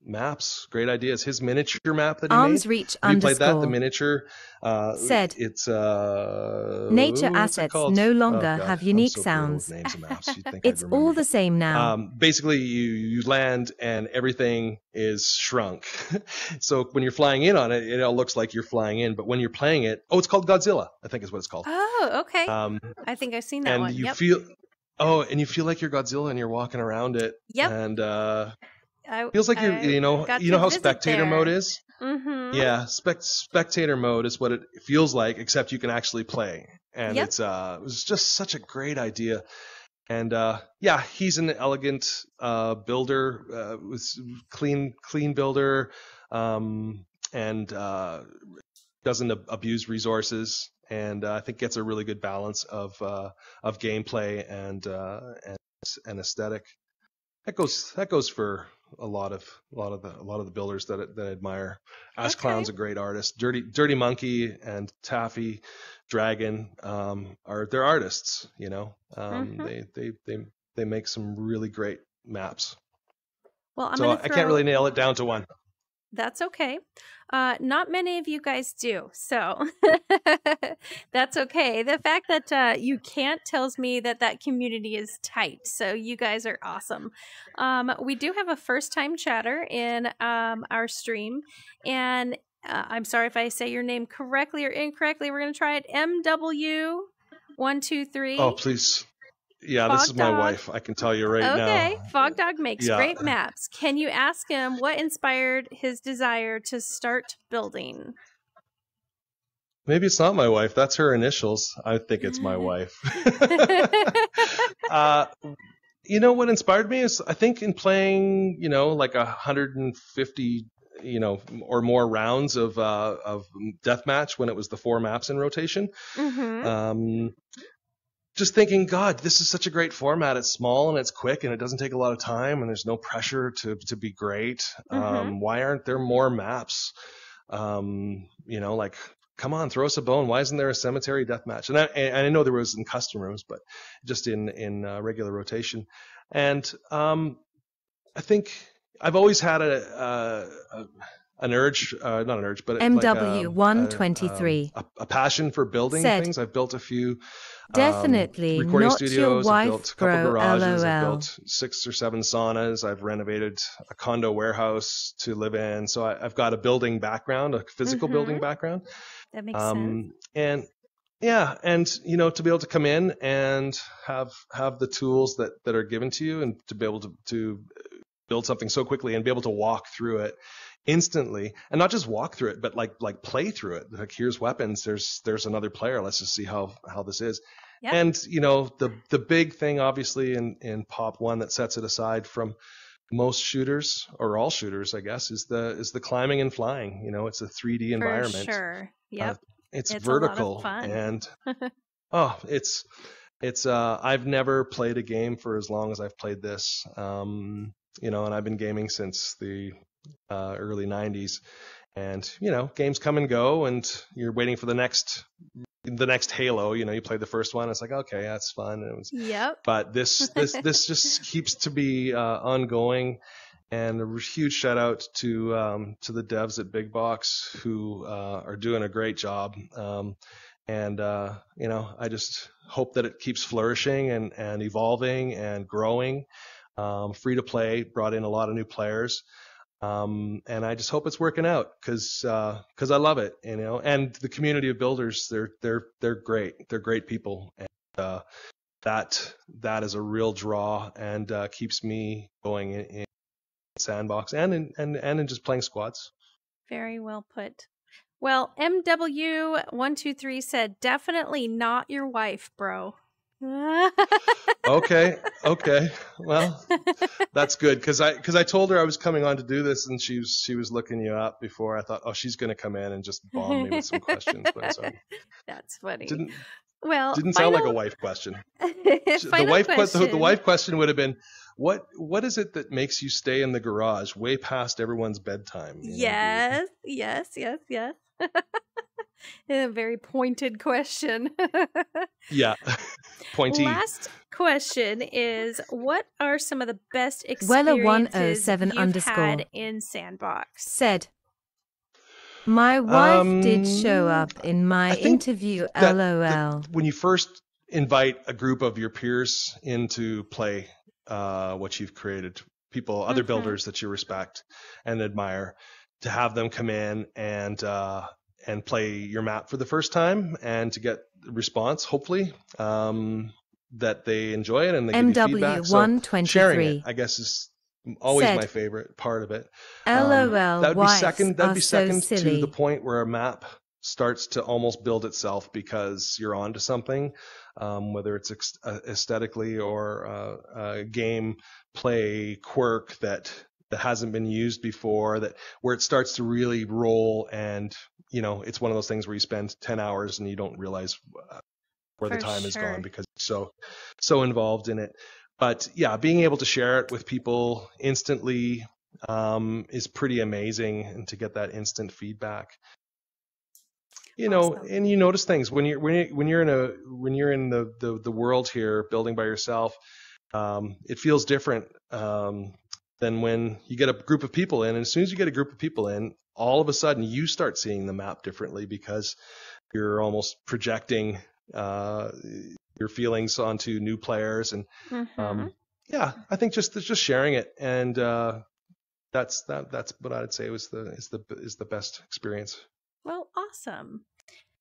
maps, great ideas. His miniature map that he made. Reach Have you played that? The miniature said it's nature assets no longer have unique sounds. Names of maps. You'd think it's all the same now. Basically, you land and everything is shrunk. So when you're flying in on it, it all looks like you're flying in. But when you're playing it, it's called Godzilla, I think is what it's called. Oh, okay. I think I've seen that and one. You feel and you feel like you're Godzilla and you're walking around it. Yep. And feels like you know how spectator mode is. Yeah, spectator mode is what it feels like, except you can actually play, and it was just such a great idea. And he's an elegant builder, with clean builder, and doesn't abuse resources, and I think gets a really good balance of gameplay and aesthetic. That goes for a lot of the builders that I admire. Ash Clown's a great artist. Dirty Monkey and Taffy Dragon they're artists. You know, they make some really great maps. Well, I can't really nail it down to one. That's okay. Not many of you guys do, so that's okay. The fact that you can't tells me that community is tight, so you guys are awesome. We do have a first-time chatter in our stream, and I'm sorry if I say your name correctly or incorrectly. We're going to try it. MW123. Oh, please. Yeah, this is my wife. I can tell you right now. Okay, FogDog makes great maps. Can you ask him what inspired his desire to start building? Maybe it's not my wife. That's her initials. I think it's my wife. You know what inspired me is I think in playing, like 150, or more rounds of deathmatch when it was the 4 maps in rotation. Just thinking, God, this is such a great format. It's small and it's quick and it doesn't take a lot of time and there's no pressure to be great. Why aren't there more maps? Like, come on, throw us a bone. Why isn't there a cemetery deathmatch? And I know there was in custom rooms, but just in regular rotation. And I think I've always had an urge, not an urge, but MW123 a passion for building things. I've built a few definitely recording not studios. your wife, I've built a couple garages. LOL. I've built 6 or 7 saunas. I've renovated a condo warehouse to live in. So I've got a building background, a physical building background. That makes sense. And to be able to come in and have the tools that are given to you and to be able to build something so quickly and be able to walk through it instantly, and not just walk through it, but like play through it. Like, here's weapons. There's another player. Let's just see how this is. Yep. And the big thing, obviously, in Pop 1 that sets it aside from most shooters, or all shooters, I guess, is the climbing and flying. It's a 3D environment. For sure. Yep. It's vertical, a lot of fun. And it's I've never played a game for as long as I've played this. And I've been gaming since the early 90s, and games come and go, and you're waiting for the next Halo. You play the first one, it's like, okay, that's fun. And it was, but this just keeps to be ongoing. And a huge shout out to the devs at Big Box who are doing a great job. I just hope that it keeps flourishing and evolving and growing. Free to play brought in a lot of new players. And I just hope it's working out because I love it, and the community of builders, they're great. They're great people. And that is a real draw and keeps me going in Sandbox and in just playing squads. Very well put. Well, MW123 said, definitely not your wife, bro. Okay. Well, that's good because I told her I was coming on to do this, and she was looking you up before. I thought, oh, she's going to come in and just bomb me with some questions. But that's funny. Didn't sound like a wife question. The wife question would have been, what is it that makes you stay in the garage way past everyone's bedtime? Yes. A very pointed question. Yeah. Pointy. Last question is, what are some of the best experiences you've had in Sandbox? Said, my wife did show up in my interview, LOL. When you first invite a group of your peers in to play what you've created, people, other builders that you respect and admire, to have them come in and play your map for the first time, and to get the response, hopefully, that they enjoy it and they give you feedback. So sharing it, I guess, is always my favorite part of it. LOL. That'd be second to the point where a map starts to almost build itself because you're onto something, whether it's aesthetically or a game play quirk that hasn't been used before, where it starts to really roll, and it's one of those things where you spend 10 hours and you don't realize where the time is gone because you're so involved in it. But yeah, being able to share it with people instantly is pretty amazing, and to get that instant feedback. Awesome. And you notice things when you're in the world here building by yourself. It feels different than when you get a group of people in. And as soon as you get a group of people in, all of a sudden you start seeing the map differently because you're almost projecting your feelings onto new players. And I think just sharing it, and that's what I'd say is the best experience. Well, awesome.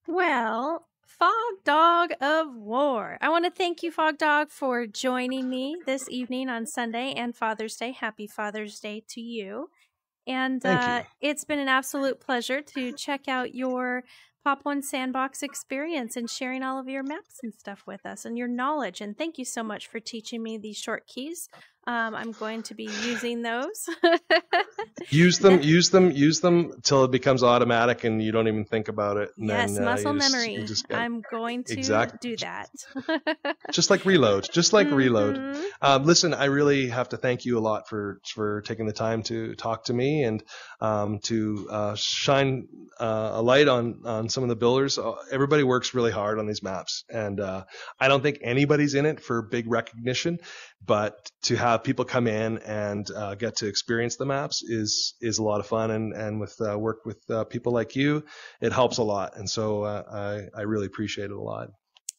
Well, FogDog of War. I want to thank you, FogDog, for joining me this evening on Sunday and Father's Day. Happy Father's Day to you. And it's been an absolute pleasure to check out your Pop One Sandbox experience and sharing all of your maps and stuff with us and your knowledge. And thank you so much for teaching me these short keys. I'm going to be using those. Use them till it becomes automatic and you don't even think about it. And yes, then, muscle memory. I'm going to do that. Just like reload. Listen, I really have to thank you a lot for taking the time to talk to me and to shine a light on some of the builders. Everybody works really hard on these maps, and I don't think anybody's in it for big recognition, but to have people come in and get to experience the maps is a lot of fun, and with work with people like you, it helps a lot. And so I really appreciate it a lot.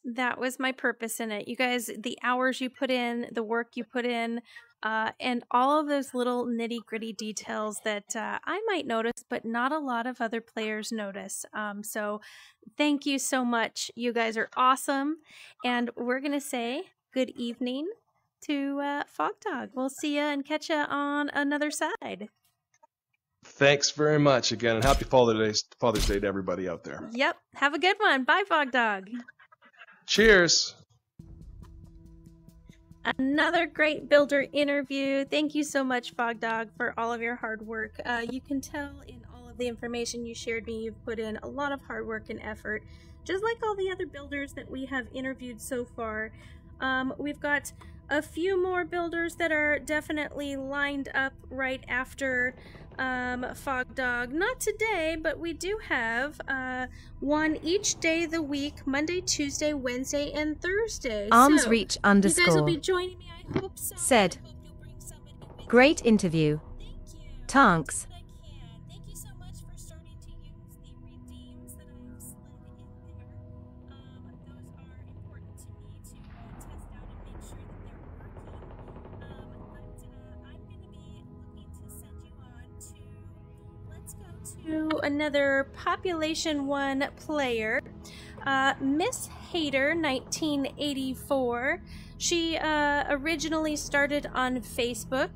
That was my purpose in it. You guys, the hours you put in, the work you put in, and all of those little nitty-gritty details that I might notice, but not a lot of other players notice. So thank you so much. You guys are awesome. And we're going to say good evening to FogDog. We'll see you and catch you on another side. Thanks very much again, and happy Father's Day to everybody out there. Yep. Have a good one. Bye, FogDog. Cheers. Another great builder interview. Thank you so much, FogDog, for all of your hard work. You can tell in all of the information you shared me, you've put in a lot of hard work and effort, just like all the other builders that we have interviewed so far. We've got a few more builders that are definitely lined up right after FogDog. Not today, but we do have one each day of the week, Monday, Tuesday, Wednesday, and Thursday. Armsreach _ You guys will be joining me, I hope so. Said, great interview. Tanks. Thank you so much for starting to use the redeems that I have slid in there. Those are important to me to test out and make sure that they're working. But I'm going to be looking to send you on to, let's go to another Population One player, Miss Hater 1984. She originally started on Facebook.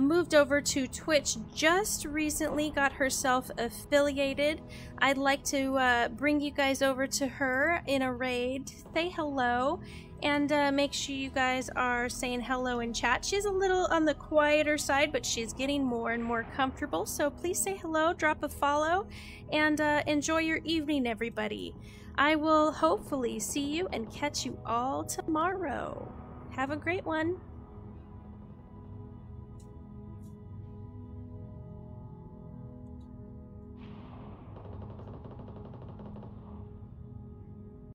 moved over to Twitch just recently, got herself affiliated. I'd like to bring you guys over to her in a raid. Say hello, and make sure you guys are saying hello in chat. She's a little on the quieter side, but she's getting more and more comfortable, so please say hello, drop a follow, and enjoy your evening, everybody. I will hopefully see you and catch you all tomorrow. Have a great one.